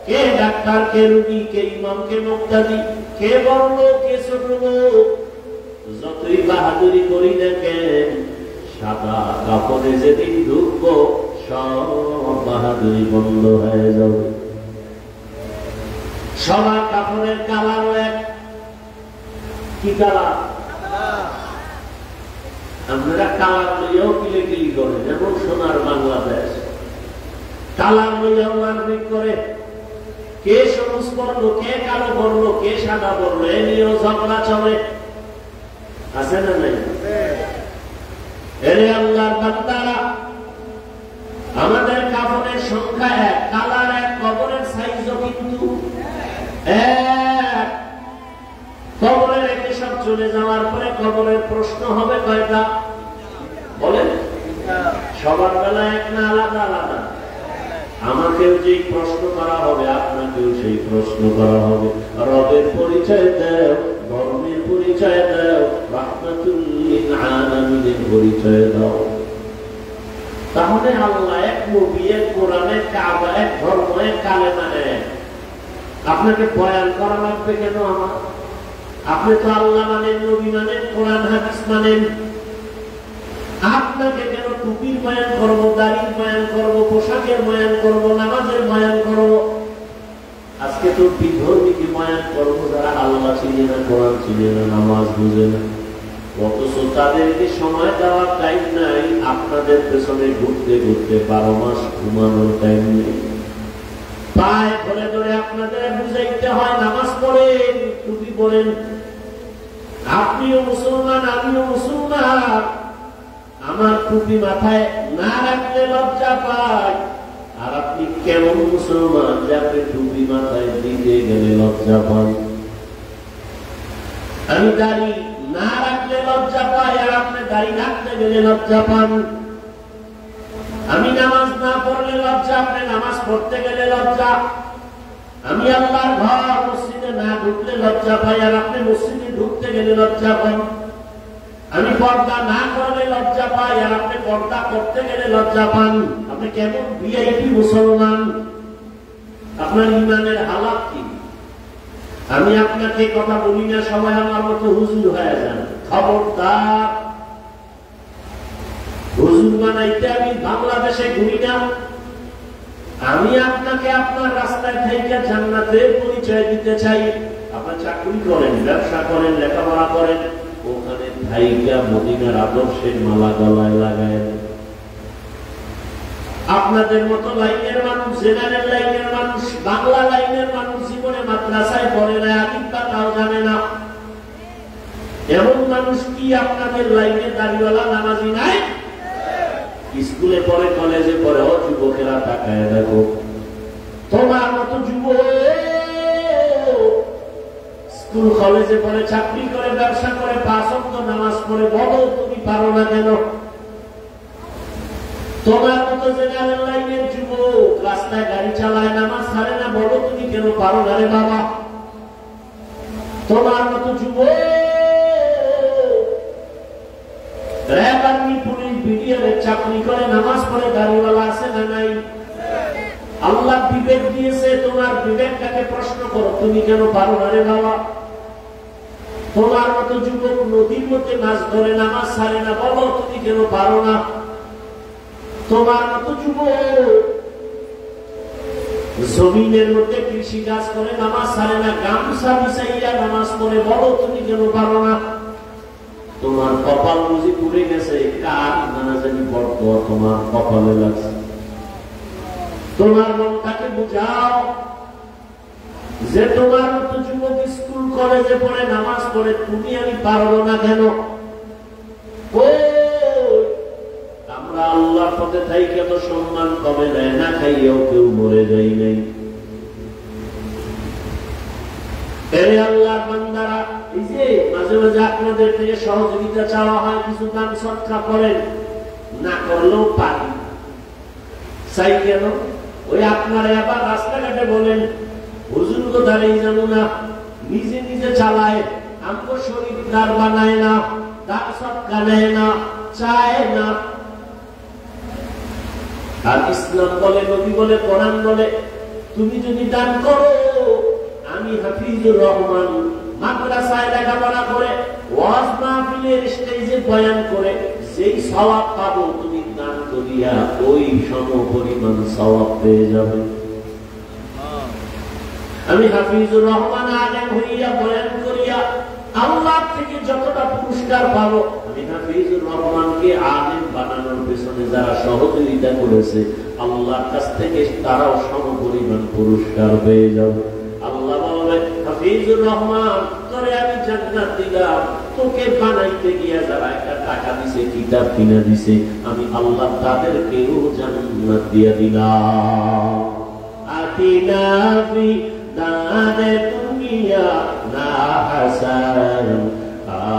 কে ডাক্তার, কে রোগী, কে ইমাম, কে মুক্তাদি, কে বড় লোক, কে ছোট লোক। যতই বাহাদুরি করি দেখেন, সাদা কাপড়ে যেদিন ঢুকবো সব বাহাদুরি বন্ধ হয়ে যাবে। সবার কাপড়ের কালার এক। কি কালার? আপনারা কালার লইয়াও কিলিকিলি করেন, যেমন সোনার বাংলাদেশ। কালার লইয়াও মারপিট করে, কে সবুজ বর্ণ, কে কালো বর্ণ, কে সাদা বর্ণ, এ নিয়েও ঝগড়া চলে। আছে না নাই? এরে আল্লাহর বান্দারা, আমাদের কাপড়ের সংখ্যা এক, কালার এক, কবরের সাইজও কিন্তু এক। কবরে রেখে সব চলে যাওয়ার পরে কবরের প্রশ্ন হবে কয়টা বলেন? সবার বেলা এক না আলাদা আলাদা? আমাকেও যেই প্রশ্ন করা হবে, আপনাকেও সেই প্রশ্ন করা হবে। রবের পরিচয় দাও, ধর্মের পরিচয় দাও, রাহমাতুল লিল আলামিনের পরিচয় দাও। তাহলে আল্লাহ এক, নবী এক, কোরআন এক, কাবা এক, ধর্ম এক, কালেমা এক। আপনাকে বয়ান করা লাগবে কেন? আমার আপনি তো আল্লাহ মানেন, নবী মানেন, কোরআন হাদিস মানেন। আপনাকে কেন টুপির বয়ান করবো, দাড়ির বয়ান করবো, পোশাকের বয়ান করবো, নামাজের বয়ান করবো? আজকে তো বিধর্মীকে বয়ান করবো যারা আল্লাহ চিনে না, কোরআন চিনে না, নামাজ বুঝে না, অথচ তাদেরকে সময় দেওয়ার টাইম নাই। আপনাদের পেছনে ঘুরতে ঘুরতে 12 মাস ঘুমানোর টাইম নেই। পায়ে ধরে ধরে আপনাদের বুঝাইতে হয় নামাজ পড়েন, টুপি পড়েন। আপনিও মুসলমান, আমিও মুসলমান। আমার টুপি মাথায় না রাখলে লজ্জা পায়। আর আপনি কেমন মুসলমান যে আপনি টুপি মাথায় দিতে গেলে লজ্জা পান? আমি দাড়ি না রাখলে লজ্জা পাই, আর আপনি দাড়ি রাখতে গেলে লজ্জা পান। আমি নামাজ না পড়লে লজ্জা, আপনি নামাজ পড়তে গেলে লজ্জা। আমি আল্লাহর ঘর মসজিদে না ঢুকলে লজ্জা পাই, আর আপনি মসজিদে ঢুকতে গেলে লজ্জা পান। আমি পর্দা না করলে লজ্জা পাই, আর আপনি পর্দা করতে গেলে লজ্জা পান। আপনি কেমন ভিআইপি মুসলমান? আপনার ইমানের হালাত কি? আমি আপনাকে কথা বলি না, সবাই আমার মতো হুজুর হয়ে যান। খবরদার, হুজুর বানাইতে আমি বাংলাদেশে ঘুরি না। আমি আপনাকে আপনার রাস্তায় থেকে জান্নাতের পরিচয় দিতে চাই। আপনার চাকরি করেন, ব্যবসা করেন, লেখাপড়া করেন, ওখানে ভাইকা মদিনার আদর্শের মালা গলায় লাগায়। আপনাদের মতো লাইনের মানুষ, জেনারেল লাইনের মানুষ, বাংলা লাইনের মানুষ জীবনে মাদ্রাসায় পড়ে না, আকিদাটাও জানে না। এমন মানুষ কি আপনাদের লাইনে দাড়িওয়ালা নামাজি নাই? স্কুলে পড়ে, কলেজে পড়ে, ও যুবকেরা তাকায় দেখো, তোমার মতো যুবক স্কুল কলেজে পড়ে, চাকরি করে, ব্যবসা করে, 5 ওয়াক্ত নামাজ পড়ে, বলো তুমি পারো না কেন? তোমার মতো জেনারেল লাইনের যুবক রাস্তায় গাড়ি চালায়, নামাজ ছাড়ে না, বলো তুমি কেন পারো না রে বাবা? তোমার মতো যুবক র‍্যাব, আর্মি, পুলিশ, বিডিআর চাকরি করে, নামাজ পড়ে, দাড়িওয়ালা আছে না নাই? আল্লাহ বিবেক দিয়েছে, তোমার বিবেকটাকে প্রশ্ন করো, তুমি কেন পারো না রে বাবা? তোমার মতো যুবক নদীর মধ্যে মাছ ধরে, নামাজ ছাড়ে না, বলো তুমি কেন পারো না? তোমার মতো যুবক জমিনের মধ্যে কৃষি কাজ করে, নামাজ ছাড়ে না, গামছা বিছাইয়া নামাজ পড়ে, বলো তুমি কেন পারো না? তোমার কপাল বুঝি পুড়ে গেছে, কার নানা জানি বরকত তোমার কপালে লাগছে। তোমার মনটাকে বুঝাও যে তোমার মতো যুবক স্কুল কলেজে পড়ে, নামাজ পড়ে, তুমি আমি পারবো না কেন? আমরা আল্লাহর পথে থাইকে তো সম্মান কমে দেয় না, খাইয়াও কেউ মরে যাই নাই। আল্লাহর বান্দারা, এই যে মাঝে মাঝে আপনাদের থেকে সহযোগিতা চাওয়া হয়, কিছু দান সৎকা করেন, না করলেও পারি, চাই কেন? ওই আপনারা আবার রাস্তাঘাটে বলেন হুজুর তো দাঁড়িয়ে যাবো না, নিজে নিজে চালায়, আমগো শরীর দার বানায় না, দান সৎকা নেয় না, চায় না। আর ইসলাম বলে, নবী বলে, কোরআন বলে, তুমি যদি দান করো, আমি হাফিজুর রহমান মাদ্রাসায় লেখাপড়া করে, ওয়াজ মাহফিলের স্টেজে বয়ান করে যেই সওয়াব পাবো, তুমি দান করিয়া ওই সমপরিমাণ সওয়াব পেয়ে যাবে। আমি হাফিজুর রহমান আলেম হইয়া বয়ান করিয়া আল্লাহ থেকে যতটা পুরস্কার পাবো, আমি হাফিজুর রহমানকে আলেম বানানোর পেছনে যারা সহযোগিতা করেছে, আল্লাহর কাছ থেকে তারাও সমপরিমাণ পুরস্কার পেয়ে যাবে। আল্লাহ বলবে, হাফিজুর রহমান তোরে আমি জান্নাত দিলাম, তোকে বানাইতে গিয়া যারা একটা টাকা দিছে, কিতাব কিনা দিছে, আমি আল্লাহ তাদেরকেও জান্নাত দিয়া দিলাম। আতিনা ফি দারে দুনিয়া না হাসান,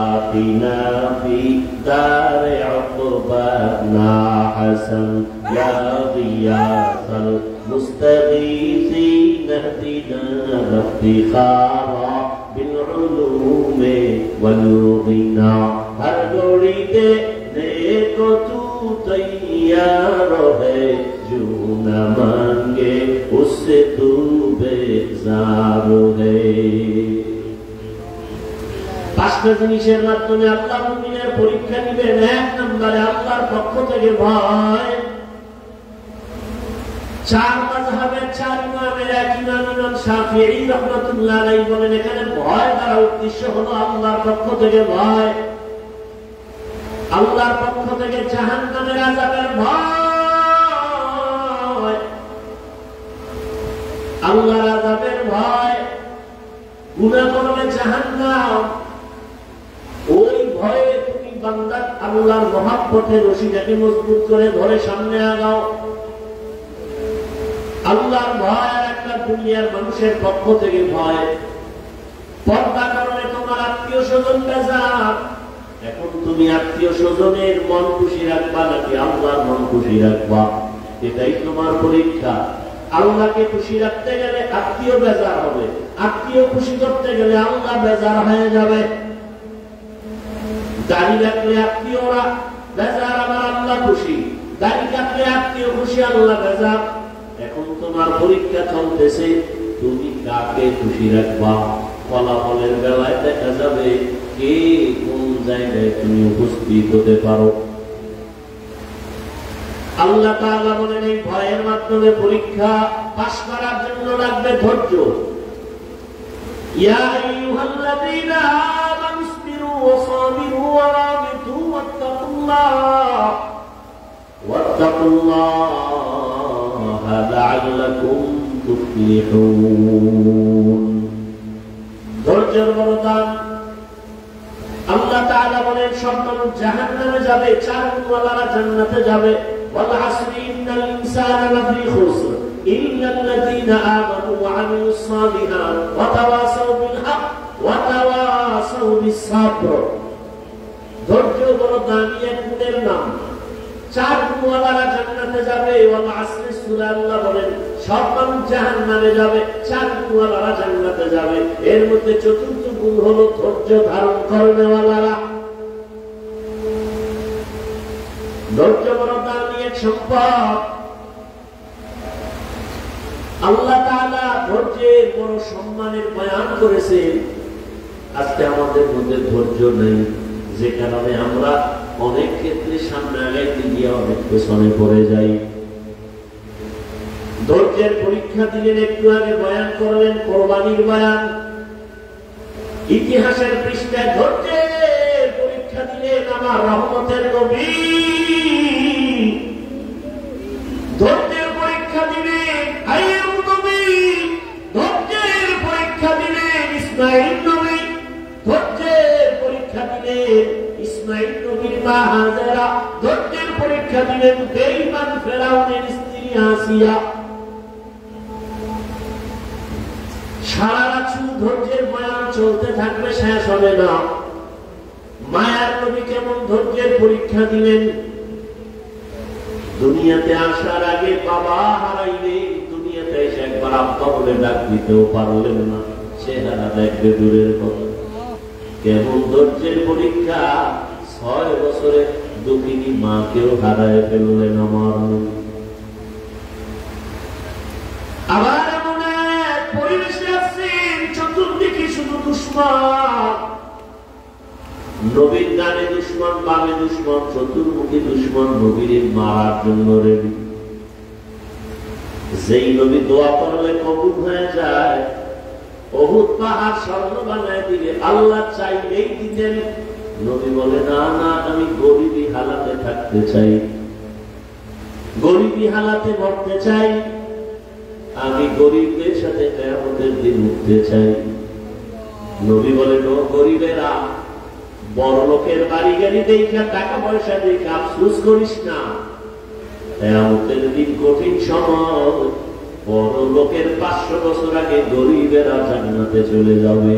আতিনা ফি দারে উকবা না হাসান, ইয়া গিয়াসাল মুস্তাগীসিন ইহদিনা ইফতিখারা বিল উলুমি ওয়াল গিনা। হর গড়িতে নেকো তু তৈয়ার হে, जो न मांगे उससे तू बेजार है। 5টা জিনিসের মাধ্যমে আল্লাহ মুমিনের পরীক্ষা নেবেন। 1 নম্বরে আল্লাহর পক্ষ থেকে ভয়। চার মাযহাবের চার ইমামের এক ইমাম ইমাম শাফিঈ রাহমাতুল্লাহ আলাইহি বলেন এখানে ভয় দ্বারা উদ্দেশ্য হলো আল্লাহর পক্ষ থেকে ভয়, আল্লাহর পক্ষ থেকে জাহান্নামের আযাবের ভয়, আল্লাহর আযাবের ভয়। গুনাহ করলে জাহান্নাম, ওই ভয়ে তুমি বান্দা আল্লাহর মহব্বতের রশিটাকে মজবুত করে ধরে সামনে আগাও। আল্লাহর ভয় আর একটা দুনিয়ার মানুষের পক্ষ থেকে ভয়। পর্দা কারণে তোমার আত্মীয় স্বজন বেজার, এখন তুমি আত্মীয় স্বজনের মন খুশি রাখবা নাকি আল্লাহর মন খুশি রাখবা, এটাই তোমার পরীক্ষা। আল্লাহকে খুশি রাখতে গেলে আত্মীয় বেজার হবে, আত্মীয় খুশি করতে গেলে আল্লাহ বেজার হয়ে যাবে। দাড়ি রাখলে আত্মীয়রা বেজার, আবার আল্লাহ খুশি। দাড়ি কাটলে আত্মীয় খুশি, আল্লাহ বেজার। এখন তোমার পরীক্ষা চলতেছে, তুমি কাকে খুশি রাখবা। ফলাফলের বেলায় দেখা যাবে কে কোন জায়গায় তুমি উপস্থিত হতে পারো। আল্লাহ তাআলা বলেন এই ভয়ের মাধ্যমে পরীক্ষা পাস করার জন্য লাগবে ধৈর্য। ইয়া আইয়ুহাল্লাযীনা আমানু ইসবিরু ওয়া সাবিরু ওয়া রাবিতু ওয়াত্তাকুল্লাহা লাআল্লাকুম তুফলিহুন। ধৈর্যের বড় দাম। আল্লাহ তাআলা বলেন সব মানুষ জাহান্নামে যাবে, চার গুণওয়ালারা জান্নাতে যাবে। ওয়াল আসরি ইন্নাল ইনসানা লাফি খুসর ইল্লাল্লাযীনা আমানু ওয়া আমিলুস সালিহাত ওয়া তাওয়াসাউ বিল হক ওয়া তাওয়াসাউ বিস সাবর। ধৈর্য বড় দামি এক গুণের নাম। চার গুণওয়ালারা জান্নাতে যাবে। ওয়াল আসরি সূরা আল্লাহ বলেন সব মানুষ জাহান্নামে যাবে, চার গুণওয়ালারা জান্নাতে যাবে। এর মধ্যে চতুর্থ গুণ হলো ধৈর্য ধারণ করেওয়ালারা। ধৈর্য বড় দামি এক সম্পদ। আল্লাহ তাআলা ধৈর্যের বড় সম্মানের বয়ান করেছেন। আজকে আমাদের মধ্যে ধৈর্য নেই, যে কারণে আমরা অনেক ক্ষেত্রে সামনে আগাইতে গিয়ে অনেক পেছনে পড়ে যাই। ধৈর্যের পরীক্ষা দিলেন, একটু আগে বয়ান করলেন কোরবানির বয়ান। ইতিহাসের পৃষ্ঠায় ধৈর্যের পরীক্ষা দিলেন আমার রহমতের নবী। ধৈর্যের পরীক্ষা দিলেন আইয়ুব নবী, ধৈর্যের পরীক্ষা দিলেন ইসমাঈল নবী, ধৈর্যের পরীক্ষা দিলেন ইসমাঈল নবীর মা হাজেরা, ধৈর্যের পরীক্ষা দিলেন বেঈমান ফেরাউনের স্ত্রী আসিয়া। সারা রাত ধৈর্যের বয়ান চলতে থাকবে, শেষ হবে না। মায়ার নবী কেমন ধৈর্যের পরীক্ষা দিলেন। দুনিয়াতে আসার আগে বাবা হারাইলে দুনিয়াতে এসে একবার আব্বা বলে ডাক দিতেও পারলেন না, চেহারা দেখবে দূরের কথা। কেমন ধৈর্যের পরীক্ষা, 6 বছরে দুঃখিনী মাকেও হারায় ফেললেন আমার নবী। আবার এমন এক পরিবেশে আছেন চতুর্দিকে শুধু দুশমন। নবীর ডানে দুশমন, বামে দুশমন, চতুর্মুখী দুশমন নবীর মারার জন্য রেডি। যেই নবী দোয়া করলে কবুল হয়ে যায়, উহুদ পাহাড় স্বর্ণ বানায় দিলে আল্লাহ চাইলেই দিতেন। নবী বলে না না, আমি গরিবী হালাতে থাকতে চাই, গরিবী হালাতে মরতে চাই, আমি গরিবদের সাথে কিয়ামতের দিন উঠতে চাই। নবী বলে নো গরিবেরা, বড় লোকের বাড়ি গাড়ি দেখা টাকা পয়সা দেখে আফসোস করিস না। কিয়ামতের দিন কঠিন সময়, বড় লোকের 500 বছর আগে গরিবেরা জান্নাতে চলে যাবে।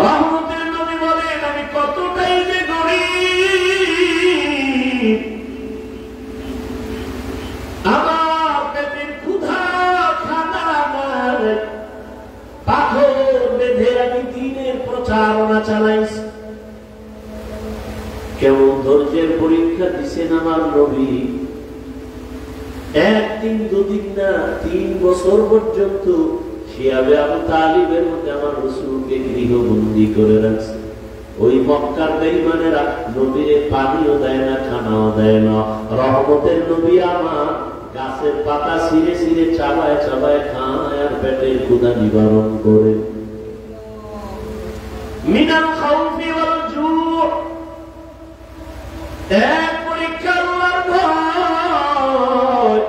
রহমতের নবী বলেন আমি কতটাই যে গরিব, আমার পেটের ক্ষুধা খানা আমার পাথর বেঁধে আমি দ্বীনের প্রচারণা চালাইছি। কেমন ধৈর্যের পরীক্ষা দিছেন আমার নবী। একদিন দুদিন না, 3 বছর পর্যন্ত শিয়াবে আবু তালিবের মধ্যে আমার রাসূলকে গৃহবন্দী করে রাখছে। ওই মক্কার বেঈমানেরা নবীরে পানিও দেয় না, খানাও দেয় না। রহমতের নবী আমার গাছের পাতা ছিঁড়ে ছিঁড়ে চাবায় চাবায় খায় আর পেটের ক্ষুধা নিবারণ করে। মিনাল খাউফি ওয়াল জু, এক পরীক্ষা আল্লাহর ভয়,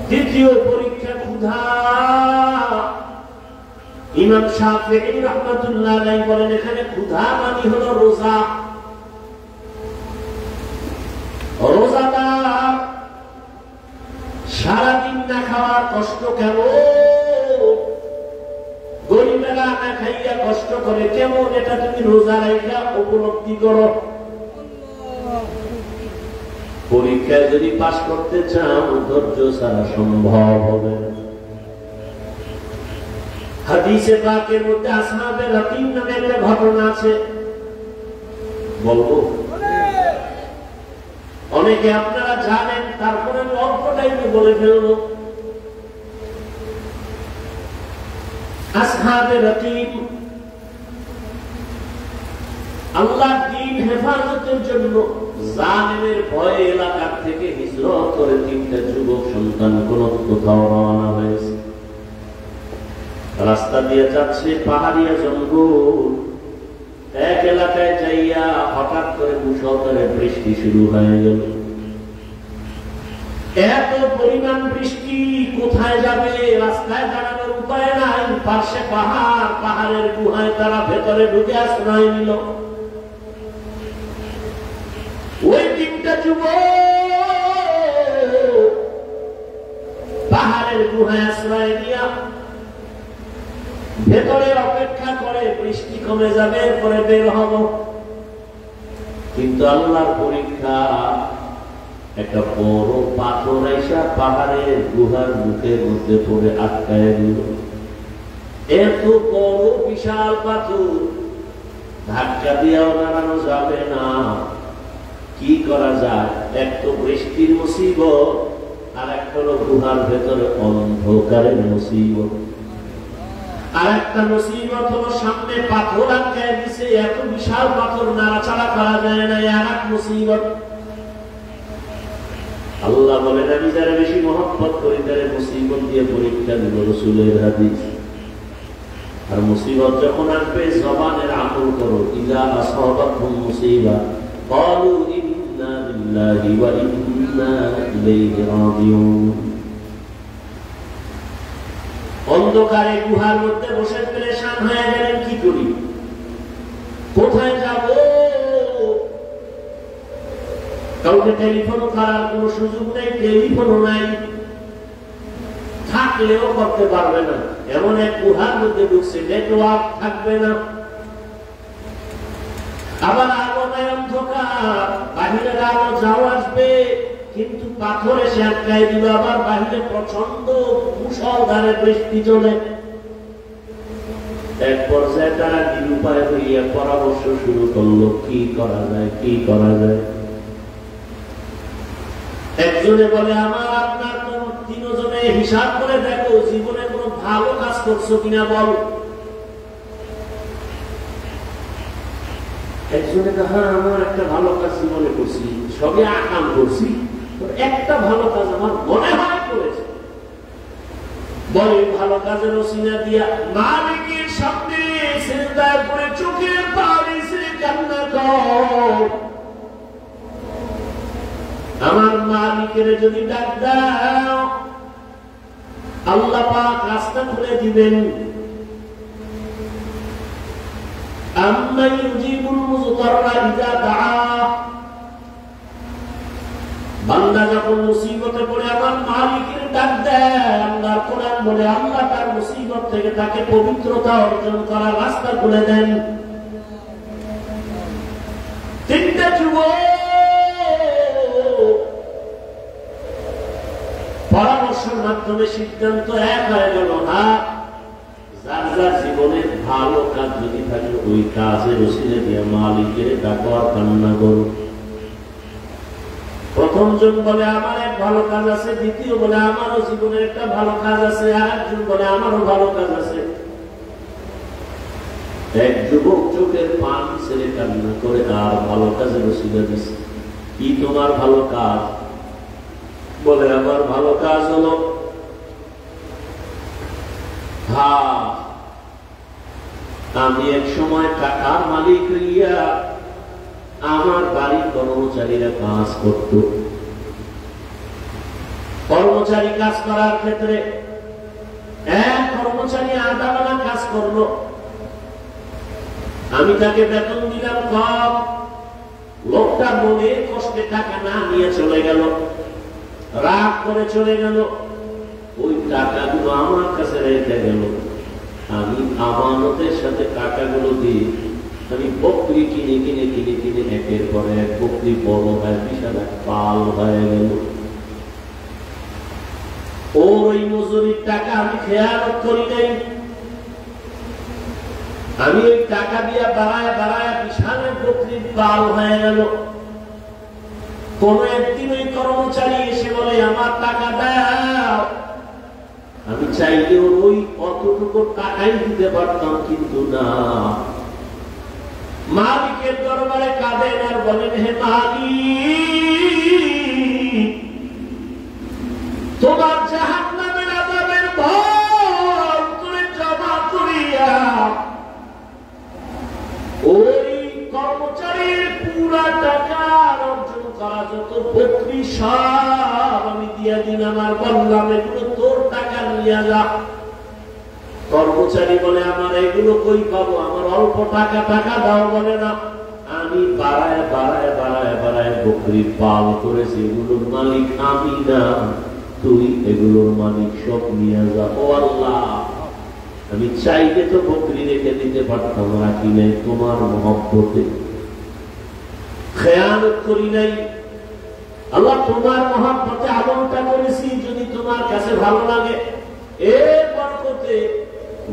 দ্বিতীয় পরীক্ষা ক্ষুধা। ইমাম শাফিঈ রাহমাতুল্লাহ আলাইহি বলেন এখানে ক্ষুধা মানে হলো রোজা। রোজাদার সারাদিন না খাওয়ার কষ্ট কেমন, গরিবেরা না খাইয়া কষ্ট করে কেমন, এটা তুমি রোজা রাইখা উপলব্ধি করো। পরীক্ষায় যদি পাস করতে চাও ধৈর্য ছাড়া সম্ভব হবে। হাদিসে পাকের মধ্যে আসহাবে রাকিম নামে একটা ঘটনা আছে, বলবো? অনেকে আপনারা জানেন, তারপরে আমি অল্প টাইমে বলে ফেলবো। আসহাবে রাকিম আল্লাহর দ্বীন হেফাজতের জন্য জালেমের ভয়ে এলাকার থেকে হিজরত করে 3টা যুবক সন্তান কোথাও রওনা হয়েছে। রাস্তা দিয়ে যাচ্ছে পাহাড়িয়া জঙ্গল, এক এলাকায় যাইয়া হঠাৎ করে মুষলধারে বৃষ্টি শুরু হয়ে গেল। এত পরিমাণ বৃষ্টি, কোথায় যাবে রাস্তায় দাঁড়ানোর উপায় নাই। পাশে পাহাড়, পাহাড়ের গুহায় তারা ভেতরে ঢুকে আশ্রয় নিল। ওই 3টা যুবক পাহাড়ের গুহায় আশ্রয় নিয়া ভেতরে অপেক্ষা করে বৃষ্টি কমে যাবে, পরে বের হব। কিন্তু আল্লাহর পরীক্ষা, একটা বড় পাথর আইসা পাহাড়ের গুহার মুখের মধ্যে পড়ে আটকায় দিল। এত বড় বিশাল পাথর, ধাক্কা দিয়েও দাঁড়ানো যাবে না। কি করা যায়? এক তো বৃষ্টির মুসিবত, আর একটা হলো গুহার ভেতরে অন্ধকারের মুসিবত। আর একটা মুসিবত হলো সামনে পাথর আটকায় দিছে, এত বিশাল পাথর নাড়াচাড়া করা যায় না। আর এক মুসিবত। আল্লাহ বলেন আমি যারা বেশি মহব্বত করি তারা মুসিবত দিয়ে পরীক্ষা দিব, রাসূলের হাদিস। আর মুসিবত যখন আসবে জবানের আমল করো। ইযা আসাবাতহুম মুসিবা ক্বালু ইন্না লিল্লাহি ওয়া ইন্না ইলাইহি রাজিউন। অন্ধকারে গুহার মধ্যে বসে পেরেশান হয়ে গেলেন, কি করি, কোথায় যাব? কাউকে টেলিফোন করার কোন সুযোগ নেই, টেলিফোনও নাই, থাকলেও করতে পারবে না। এমন এক গুহার মধ্যে ঢুকছে, নেটওয়ার্ক থাকবে না। আবার আলো নাই, অন্ধকার, বাহিরের আলো যাও আসবে, কিন্তু পাথর এসে আটকায় দিল। আবার বাহিরে প্রচন্ড মুষলধারে বৃষ্টি চলে। এক পর্যায়ে তারা নিরুপায় হইয়া পরামর্শ শুরু করলো, কি করা যায়, কি করা যায়। একজনে বলে আমার আপনার তো 3 জনে হিসাব করে দেখো জীবনে কোনো ভালো কাজ করছো কিনা বল। একজনে হ্যাঁ আমার একটা ভালো কাজ জীবনে করছি, সবে আকাম করছি, একটা ভালো কাজ আমার মনে হয় করেছে। বলে ভালো কাজের ওসিলা দিয়া মালিকের সামনে সিজদায় পড়ে চোখের পানি ছেড়ে কান্না কর। আমার মালিকের যদি ডাক দাও আল্লাহ পাক রাস্তা খুলে দিবেন। আম্মা ইউজিবুল মুযতাররা ইযা দাআ, বান্দা যখন মুসিবতে পড়ে আমার মালিকের ডাক দেয়, আল্লাহর কোরআন বলে আল্লাহ তার মুসিবত থেকে তাকে পবিত্রতা অর্জন করার রাস্তা খুলে দেন। 3টা যুবক পরামর্শের মাধ্যমে সিদ্ধান্ত এক হয়ে গেল, হ্যাঁ যার যার জীবনে ভালো কাজ যদি থাকে ওই কাজের ওসিলা দিয়ে মালিকের ডাকো আর কান্না করো। প্রথম জন বলে আমার এক ভালো কাজ আছে, দ্বিতীয় বলে আমারও জীবনের একটা ভালো কাজ আছে, আর একজন বলে আমারও ভালো কাজ আছে। এক যুবক চোখের পানি ছেড়ে কান্না করে আর ভালো কাজে রসিদা দিচ্ছে। কি তোমার ভালো কাজ? বলে আমার ভালো কাজ হলো আমি এক সময় টাকার মালিক হইয়া আমার বাড়ির কর্মচারীরা কাজ করত। কর্মচারী কাজ করার ক্ষেত্রে এক কর্মচারী 8 বেলা কাজ করলো, আমি তাকে বেতন দিলাম কম। লোকটা মনে কষ্টে টাকা না নিয়ে চলে গেল, রাগ করে চলে গেল। ওই টাকাগুলো আমার কাছে রেখে গেল। আমি আমানতের সাথে টাকাগুলো দিয়ে আমি বকরি কিনে কিনে কিনে কিনে একের পর এক বকরি বড় হয়, বিশাল এক পাল হয়ে গেল। ওই মজুরির টাকা আমি খেয়ালত করি নাই। আমি ওই টাকা দিয়ে বাড়ায় বাড়ায় বিশাল এক বকরির পাল হয়ে গেল। কোন একদিন ওই কর্মচারী এসে বলে আমার টাকা দাও। আমি চাইলে ওই অতটুকু টাকাই দিতে পারতাম, কিন্তু না। মালিকের দরবারে কাঁদেন আর বলেন, হে মালিক, তোমার জাহান্নামের আযাবের ভয় করে জমা করিয়া ওই কর্মচারীর পুরা টাকা অর্জন করা যত বকরি সব আমি দিয়া দিলাম, আর বললাম এগুলো তোর টাকা নিয়ে যা। কর্মচারী বলে আমার এগুলো কই পাবো, আমার অল্প টাকা, টাকা দাও। বলে না, আমি বাড়ায় বাড়ায় বাড়ায় বাড়ায় বকরির পাল করেছি, এগুলোর মালিক আমি না, তুই এগুলোর মালিক, সব নিয়ে যা। ও আল্লাহ, আমি চাইলে তো বকরি রেখে দিতে পারতাম, রাখি নাই তোমার মহব্বতে, খেয়ানত করি নাই। আল্লাহ, তোমার মহব্বতে আমলটা করেছি, যদি তোমার কাছে ভালো লাগে এর বরকতে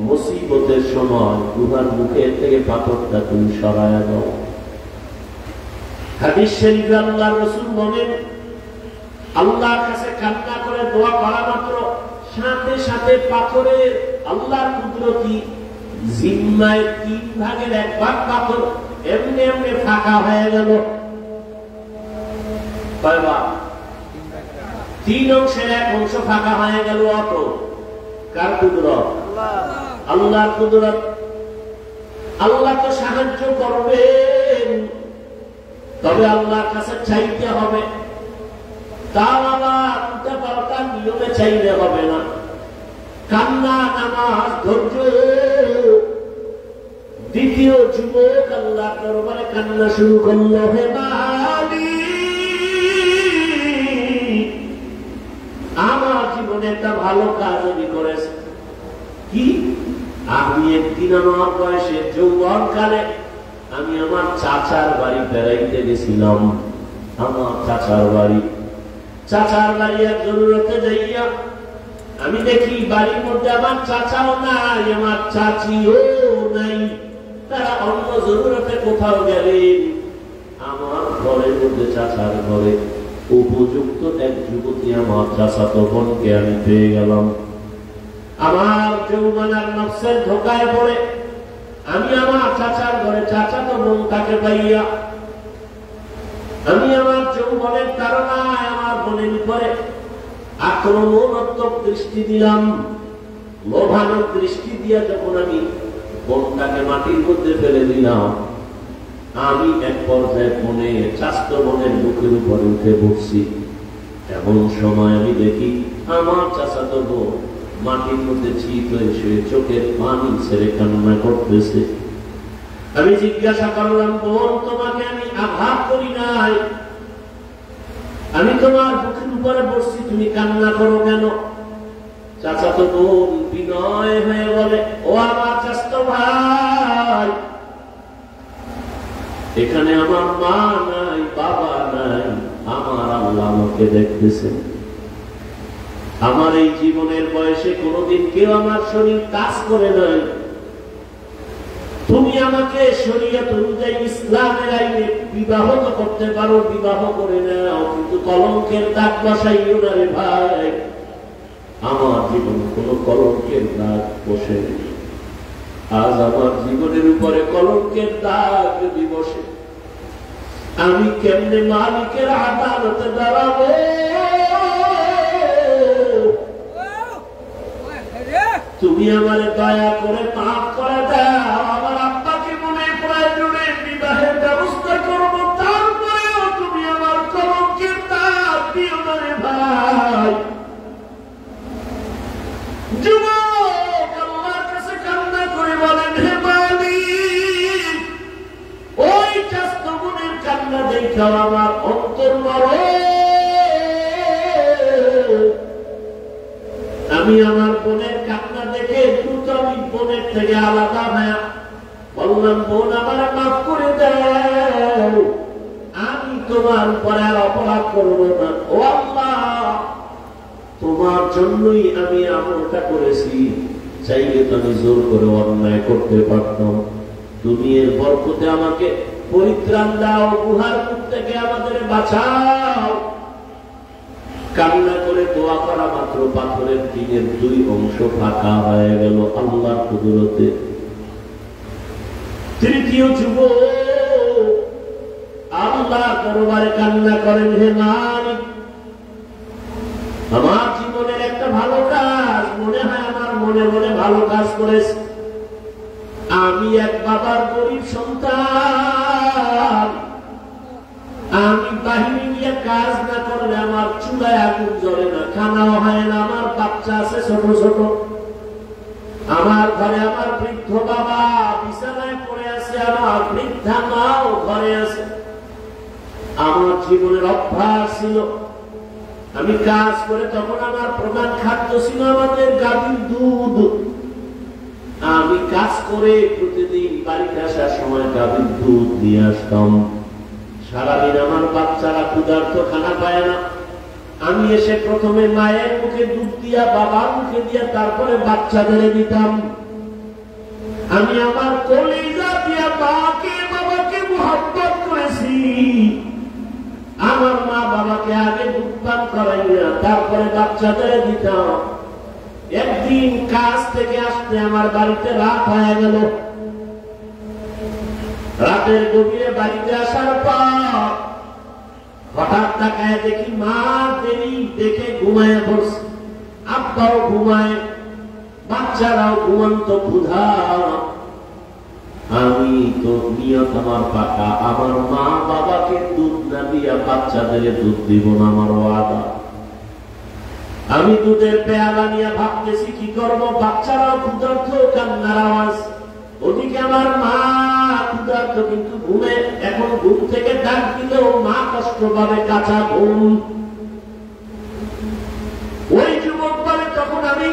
মুসিবতের সময় গুহার মুখের থেকে পাথরটা তুমি সরায়া দাও। হাদিস শরীফে আল্লাহর রাসূল বলেন, আল্লাহর কাছে কান্না করে দোয়া করা মাত্র সাথে সাথে পাথরের আল্লাহর কুদরতি জিম্মায় 3 ভাগের 1 ভাগ পাথর এমনি এমনি ফাঁকা হয়ে গেল। 3 অংশের 1 অংশ ফাঁকা হয়ে গেল। অত কার কুদরত? আল্লাহর কুদরত। আল্লাহ তো সাহায্য করবেন, তবে আল্লাহর কাছে চাইতে হবে। তাও আবার উল্টা পাল্টা নিয়মে চাইলে হবে না। কান্না, নামাজ, ধৈর্য। দ্বিতীয় যুবক আল্লাহর দরবারে কান্না শুরু করলো, হে মালিক, আমার জীবনে একটা ভালো কাজ আমি করেছি। কি? আমি একদিন আমার বয়সে যৌবন কালে আমি আমার চাচার বাড়ি বেড়াইতে গেছিলাম। আমার চাচার বাড়ি এক জরুরতে যাইয়া আমি দেখি বাড়ির মধ্যে আমার চাচাও নাই, আমার চাচিও নাই। তারা অন্য জরুরতে কোথাও গেলেন। আমার ঘরের মধ্যে, চাচার ঘরে উপযুক্ত এক যুবতী আমার চাচাতো বোনকে আমি পেয়ে গেলাম। আমার যৌবনের নফসের ধোকায় পড়ে আমি আমার চাচার ঘরে চাচাতো বোনটাকে পাইয়া আমি আমার যৌবনের তাড়নায় আমার বোনের উপরে আক্রমণাত্মক দৃষ্টি দিলাম। লোভানক দৃষ্টি দিয়া যখন আমি বোনটাকে মাটির মধ্যে ফেলে দিলাম, আমি এক পর্যায়ে বোনে চাচাতো বোনের বুকের উপরে উঠে বসছি। এমন সময় আমি দেখি আমার চাচাতো বোন মাটির মধ্যে চিত হয়ে শুয়ে চোখের পানি ছেড়ে কান্না করতেছে। আমি জিজ্ঞাসা করলাম, বোন, তোমাকে আমি আঘাত করি নাই, আমি তোমার বুকের উপরে বসছি, তুমি কান্না করো কেন? চাচাতো বোন বিনয় হয়ে বলে, ও আমার চাচাতো ভাই, এখানে আমার মা নাই, বাবা নাই, আমার আল্লাহ আমাকে দেখতেছেন। আমার এই জীবনের বয়সে কোনোদিন কেউ আমার শরীর কাজ করে নাই। তুমি আমাকে শরীয়ত অনুযায়ী ইসলামের আইনে বিবাহ তো করতে পারো, বিবাহ করে নাও, কিন্তু কলঙ্কের দাগ বসাইও না রে ভাই। আমার জীবন কোনো কলঙ্কের দাগ বসে নেই। আজ আমার জীবনের উপরে কলঙ্কের দাগ দিবসে আমি কেমনে মালিকের আদালতে দাঁড়াবো? তুমি আমার দয়া করে মাফ করে দাও। আমার আব্বাকে মনে প্রয়োজনে বিবাহের ব্যবস্থা করবো, তারপরেও তুমি আমার কলঙ্কের দাগ দিও না রে ভাই। যুবক আল্লাহর কাছে কান্না করে বলেন, হে মালিক, ওই চাস্ত বোনের কান্না দেখাও আমার অন্তর নরম। আমি আমার বোনের কান্না দেখে দ্রুত আমি বোনের থেকে আলাদা হয়ে বললাম, বোন আমার মাফ করে দাও, আমি তোমার উপরে আর অপরাধ করবো না। ও আল্লাহ, তোমার জন্যই আমি আমলটা করেছি, চাইলে তো আমি জোর করে অন্যায় করতে পারতাম। তুমি এর বরকতে আমাকে পরিত্রাণ দাও, গুহার মুখ থেকে আমাদের বাঁচাও। কান্না করে দোয়া করা মাত্র পাথরের টিনের 2 অংশ ফাঁকা হয়ে গেল আল্লাহর কুদরতে। তৃতীয় যুবক আল্লাহ দরবারে কান্না করেন, হে মালিক, আমার জীবনের একটা ভালো কাজ মনে হয় আমার মনে মনে ভালো কাজ করেছে। আমি এক বাবার গরিব সন্তান, আমি বাহিনী নিয়ে কাজ না করলে আমার চুলায় আগুন জ্বলে না, খানাও হয় না, আমার বাচ্চা আছে ছোট ছোট। আমার ঘরে আমার বৃদ্ধ বাবা বিছানায় পড়ে আছে, আমার বৃদ্ধা মাও ঘরে আছে। আমার জীবনের অভ্যাস ছিল, আমি কাজ করে তখন আমার প্রধান খাদ্য ছিল আমাদের গাভীর দুধ। আমি কাজ করে প্রতিদিন বাড়িতে আসার সময় গাভীর দুধ নিয়ে আসতাম। সারাদিন আমার বাচ্চারা ক্ষুধার্ত, খানা পায় না। আমি এসে প্রথমে মায়ের মুখে দুধ দিয়া, বাবার মুখে দিয়া, তারপরে বাচ্চাদের দিতাম। আমি আমার কলিজা দিয়া মাকে বাবাকে মুহাব্বত করেছি। আমার মা বাবাকে আগে দুধ পান করাইয়া তারপরে বাচ্চাদের দিতাম। একদিন কাজ থেকে আসতে আমার বাড়িতে রাত হয়ে গেল। রাতের গভীরে বাড়িতে আসার পর হঠাৎ তাকায় দেখি মা দেরি দেখে ঘুমায় পড়ছে, আব্বাও ঘুমায়, বাচ্চারাও ঘুমন্ত ক্ষুধা। আমি তো নিয়ত আমার পাকা, আমার মা বাবাকে দুধ না দিয়া বাচ্চাদের দুধ দিব না, আমার ওয়াদা। আমি দুধের পেয়ালা নিয়ে ভাবতেছি কি করবো, বাচ্চারাও ক্ষুধার্ত, কান্নার আওয়াজ। ওদিকে আমার মা ক্ষুধার্ত কিন্তু ঘুমে। এখন ঘুম থেকে ডাক দিলেও মা কষ্ট পাবে, কাঁচা ঘুম। ওই যুবক বলে, তখন আমি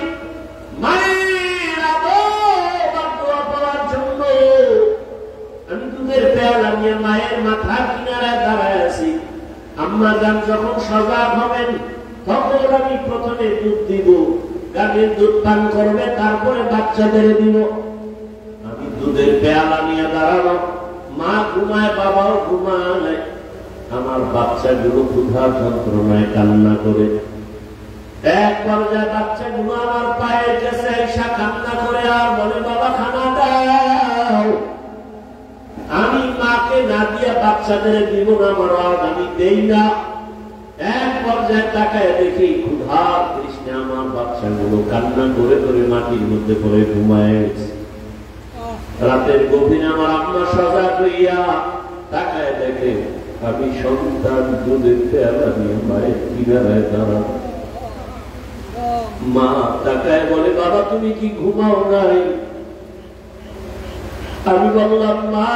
মায়ের আদর দোয়া পাওয়ার জন্য আমি দুধের পেয়ালা নিয়ে মায়ের মাথার কিনারায় দাঁড়ায় আছি। আম্মা জান যখন সজাগ হবেন তখন আমি প্রথমে দুধ দিব, গাভীর দুধ পান করবে, তারপরে বাচ্চাদের দিব। আমি দুধের পেয়ালা নিয়ে দাঁড়ানো, মা ঘুমায়, বাবাও ঘুমায়। আমার বাচ্চাগুলো ক্ষুধা যন্ত্রণায় কান্না করে। এক পর্যায়ে বাচ্চাগুলো আমার পায়ের কাছে এসে কান্না করে আর বলে, বাবা খানা দাও। আমি মাকে না দিয়া বাচ্চাদের দিব না, আমার আমি দেই না। এক পর্যায়ে তাকায় দেখি ক্ষুধার তৃষ্ণা আমার বাচ্চাগুলো কান্না করে করে মাটির মধ্যে পড়ে ঘুমায় গেছে। রাতের গভীরে আমার আম্মা সজাগ হইয়া তাকায় দেখে আমি সন্তান দুধের পেয়ালা নিয়ে মায়ের কিনারায় দাঁড়ানো। মা তাকায় বলে, বাবা তুমি কি ঘুমাও নাই? আমি বললাম, মা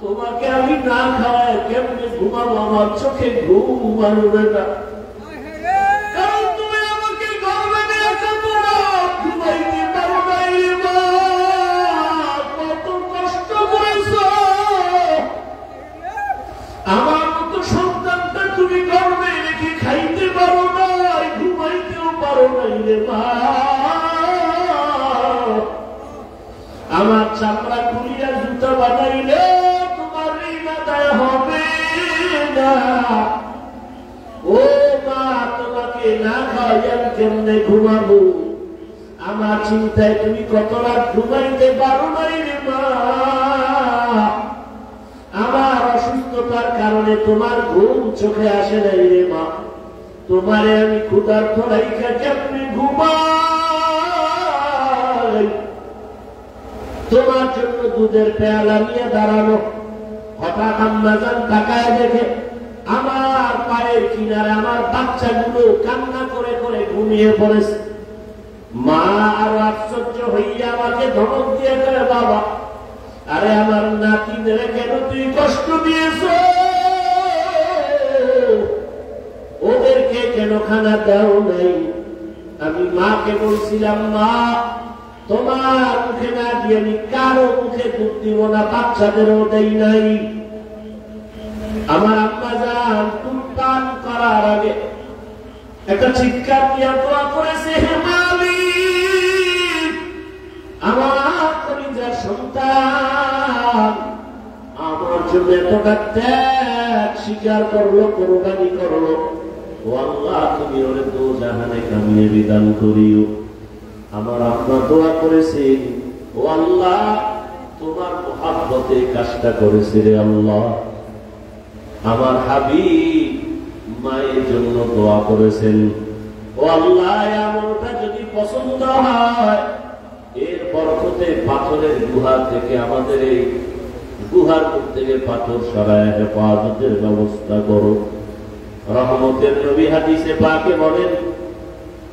তোমাকে আমি না খাওয়ায় কেমনে ঘুমাবো, আমার চোখে ঘুম আসবে না। কারণ তুমি আমাকে গর্বে নিয়ে ঘুমাইতে পারো নাই। মা কত কষ্ট করেছ, আমার মতো সন্তানটা তুমি গর্বে রেখে খাইতে পারো নাই, ঘুমাইতেও পারো নাই রে মা। আমার চামড়া খুলিয়া জুতা বানাইলে তোমার ঋণ আদায় হবে না। ও মা, তোমাকে না খাওয়াই আমি কেমনে ঘুমাবো? আমার চিন্তায় তুমি কত রাত ঘুমাইতে পারো নাই রে মা। আমার অসুস্থতার কারণে তোমার ঘুম চোখে আসে নাই রে মা। তোমারে আমি ক্ষুধার্ত রাইখা কেমনে ঘুমাই। তোমার জন্য দুধের পেয়ালা নিয়ে দাঁড়ানো, হঠাৎ আম্মাজান তাকায় দেখে আমার পায়ের কিনারে আমার বাচ্চাগুলো কান্না করে করে ঘুমিয়ে পড়েছে। মা আরো আশ্চর্য হইয়া আমাকে ধমক দিয়ে করে, বাবা আরে আমার নাতিদের কেন তুই কষ্ট দিয়েছ? ওদেরকে কেন খানা দাও নাই? আমি মাকে বলছিলাম, মা তোমার মুখে না দিয়ে আমি কারো মুখে দুধ দিব না, বাচ্চাদেরও দেই নাই। আমার আম্মা জান দুধ পান করার আগে একটা চিৎকার দিয়া দোয়া করেছে, হে মালিক আমার কলিজার সন্তান আমার জন্য এতটা ত্যাগ স্বীকার করলো, কোরবানি করলো। ও আল্লাহ তুমি ওরে দোজাহানে কামিয়ে বিধান করিও। আমার আম্মা দোয়া করেছে, ও আল্লাহ তোমার মহব্বতে কাজটা করেছে রে আল্লাহ। আমার হাবিব মায়ের জন্য দোয়া করেছেন, ও আল্লাহ আমলটা যদি পছন্দ হয় এর বরকতে পাথরের গুহা থেকে আমাদের এই গুহার থেকে পাথর সরায় হেফাজতের ব্যবস্থা করো। রহমতের নবী হাদিসে পাকে বলেন,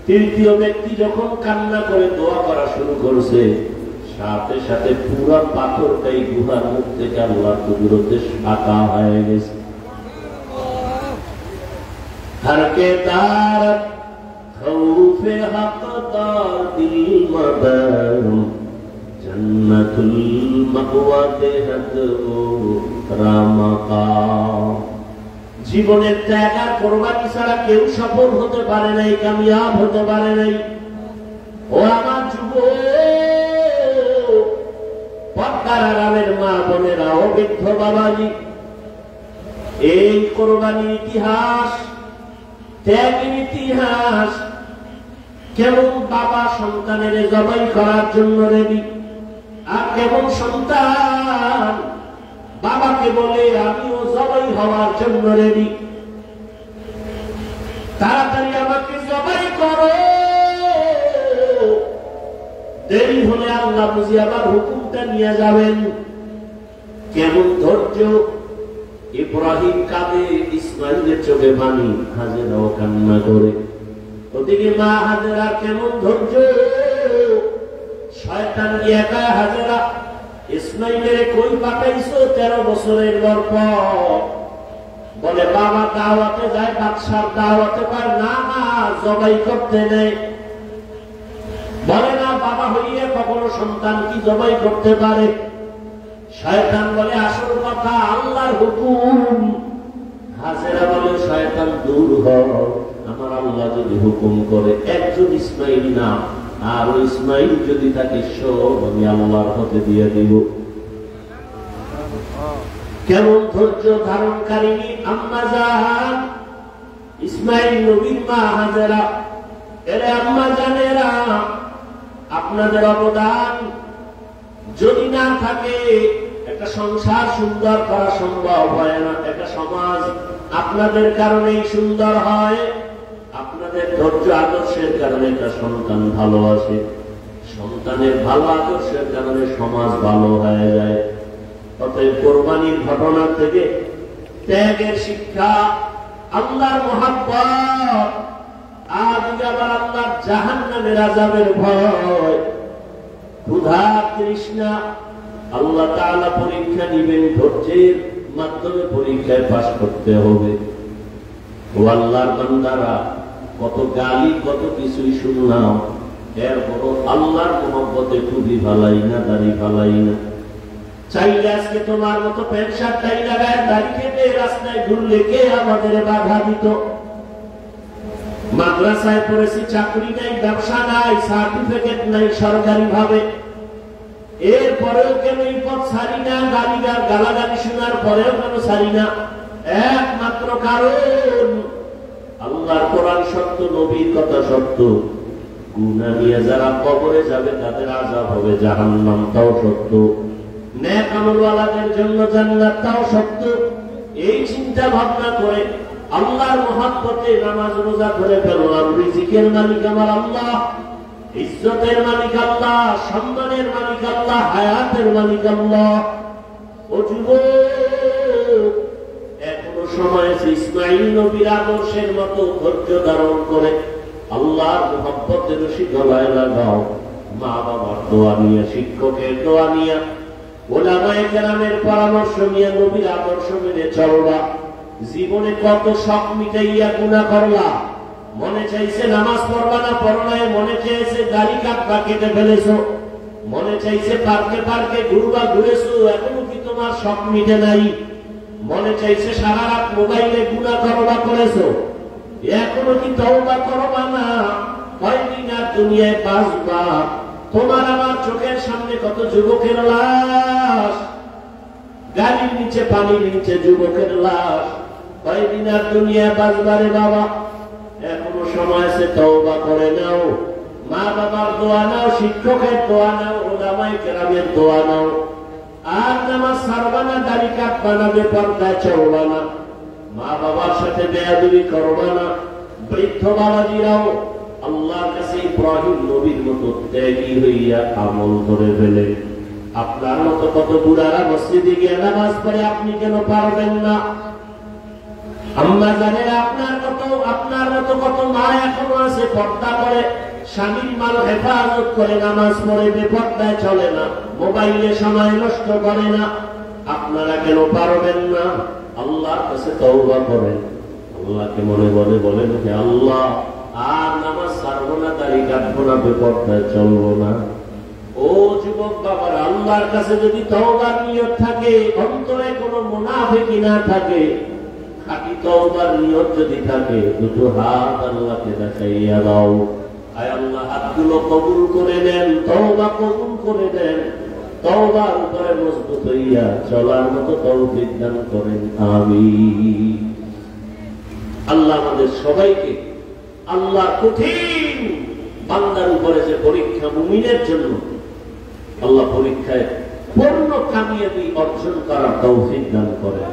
তৃতীয় ব্যক্তি যখন কান্না করে দোয়া করা শুরু করছে, সাথে সাথে পুরা পাথরটাই গুহার মুখ থেকে আল্লাহর কুদরতে শাখা হয়ে গেছে। হরকে তার খৌফে হকদার দিল মদর জন্নতুল মাওয়াতে হদ ও রামাকাম। জীবনের ত্যাগ আর কোরবানি ছাড়া কেউ সফল হতে পারে নাই, কামিয়াব হতে পারে নাই। ও আমার যুবক পর্দার আড়ালের মা বোনেরা, অভিজ্ঞ বাবাজি, এই কোরবানির ইতিহাস, ত্যাগের ইতিহাস, কেমন বাবা সন্তানের জবাই করার জন্য রেডি, আর কেমন সন্তান বাবাকে বলে আমিও জবাই হওয়ার জন্য রেডি, তাড়াতাড়ি আমাকে জবাই করো, দেরি হলে আল্লাহ বুঝি আবার হুকুমটা নিয়ে যাবেন। কেমন ধৈর্য! ইব্রাহিম কাঁদে, ইসমাইলের চোখে পানি, হাজেরাও কান্না করে। ওদিকে মা হাজেরা কেমন ধৈর্য! শয়তান একা হাজেরা ইসমাইলের কই পাঠাইছো 13 বছরের গল্প। বলে বাবা দাওয়াতে যায়, বাদশার দাওয়াতে পায় না, না জবাই করতে নেই। বলে না বাবা হইয়া কখনো সন্তান কি জবাই করতে পারে? শয়তান বলে আসল কথা আল্লাহর হুকুম। হাজেরা বলে শয়তান দূর হও, আমার আল্লাহ যদি হুকুম করে একজন ইসমাইল না, আর ইসমাইল যদি তাকে সব আমি আল্লাহর হতে দিয়ে দিব। কেমন ধৈর্য ধারণকারিনী আম্মা জান ইসমাইল নবীর মা হাজেরা। এরে আম্মা জানেরা, আপনাদের অবদান যদি না থাকে একটা সংসার সুন্দর করা সম্ভব হয় না। একটা সমাজ আপনাদের কারণেই সুন্দর হয়, আপনাদের ধৈর্য আদর্শের কারণে একটা সন্তান ভালো আসে, সন্তানের ভালো আদর্শের কারণে সমাজ ভালো হয়ে যায়। অতএব কোরবানির ঘটনা থেকে ত্যাগের শিক্ষা, আল্লাহর মহব্বত, আজ আবার আল্লাহর জাহান্নামের আযাবের ভয়, ক্ষুধা তৃষ্ণা, আল্লাহ তাআলা পরীক্ষা নিবেন, ধৈর্যের মাধ্যমে পরীক্ষায় পাস করতে হবে। ও আল্লাহর বান্দারা, কত গালি কত কিছুই শুনলাম, এরপরও আল্লাহর মহব্বতে টুপি ফালাই না, দাড়ি ফালাই না। চাইলে আজকে তোমার মতো প্যান্ট শার্ট টাই লাগায় দাড়ি কেটে রাস্তায় ঘুরলে কে আমাদের বাধা দিত? মাদ্রাসায় পড়েছি, চাকরি নাই, ব্যবসা নাই, সার্টিফিকেট নাই সরকারি ভাবে, এরপরেও কেন এই পথ ছাড়ি না? গালাগালি শোনার পরেও কেন ছাড়ি না? একমাত্র কারণ আল্লাহর কোরআন সত্য, নবীর কথা সত্য, গুনাহ নিয়ে যারা কবরে যাবে তাদের আযাব হবে জাহান্নাম, তাও সত্য। নেক আমলওয়ালাদের জন্য জান্নাত, তাও সত্য। এই চিন্তা ভাবনা করে আল্লাহর মহব্বতে নামাজ রোজা করে ফেললাম। রিজিকের মালিক আমার আল্লাহ, ইজ্জতের মালিক আল্লাহ, সম্মানের মালিক আল্লাহ, হায়াতের মালিক আল্লাহ। ও যুবক, এখনো সময় আছে ইসমাঈল নবীর আদর্শের মতো ধৈর্য ধারণ করে আল্লাহর মহব্বতের রশি গলায় লাগাও। মা বাবার দোয়া নিয়ে, শিক্ষকের দোয়া নিয়ে, ওলামায়ে কেরামের পরামর্শ নিয়ে নবীর আদর্শ মেনে চলবা। জীবনে কত শখ মিটাইয়া গুনাহ করলা। মনে চাইছে নামাজ পড়বা না, পড়লায় মনে চাইছে দাড়ি কাটবা, কেটে ফেলেছো। মনে চাইছে পার্কে পার্কে ঘুরবা, ঘুরেছো, এখনো কি তোমার শখ মিটে নাই? মনে চাইছে সারা রাত মোবাইলে গুনাহ করবা, করেছো, এখনো কি তওবা করবা না? কয়দিন আর দুনিয়ায় বাঁচবা? তোমার আমার চোখের সামনে কত যুবকের লাশ, গাড়ির নিচে, পানির নিচে যুবকের লাশ। কয়দিন আর দুনিয়ায় বাঁচবা রে বাবা? এখনো সময় আছে, তওবা করে নাও। মা বাবার দোয়া নাও, শিক্ষকের দোয়া নাও, ওলামায়ে কেরামের দোয়া নাও। আর নামাজ ছাড়বা না, দাড়ি কাটবা না, বেপরদায় চলবা না, মা বাবার সাথে বেয়াদবি করবা না। বৃদ্ধ বাবাজিরাও আল্লাহর কাছে ইব্রাহিম নবীর মতো ত্যাগী হইয়া আমল করে ফেলে। আপনার মতো কত বুড়ারা মসজিদে গিয়ে নামাজ পড়ে, আপনি কেন পারবেন না? আম্মা জানেন, আপনার মতো কত মা এখনো আছে পর্দা করে, স্বামীর মাল হেফাজত করে, নামাজ পড়ে, বেপর্দায় চলে না, মোবাইলে সময় নষ্ট করে না। আপনারা কেন পারবেন না? আল্লাহর কাছে তওবা করেন, আল্লাহকে মনে মনে বলেন, হে আল্লাহ, আর নামাজ ছাড়বো না, দাড়ি কাটবো না, বেপর্দায় চলবো না। ও যুবক বাবার, আল্লাহর কাছে যদি তওবার নিয়ত থাকে, অন্তরে কোনো মুনাফিকি না থাকে, খাঁটি তওবার নিয়ত যদি থাকে, দুটো হাত আল্লাহকে দেখাইয়া দাও। আয় আল্লাহ, হাতগুলো কবুল করে নেন, তওবা কবুল করে নেন, তওবার উপরে মজবুত হইয়া চলার মতো তৌফিক দান করেন, আমিন। আল্লাহ আমাদের সবাইকে আল্লাহ কঠিন বান্দার উপরে যে পরীক্ষা, মুমিনের জন্য আল্লাহ পরীক্ষায় পূর্ণ কামিয়াবি অর্জন করার তৌফিক দান করেন।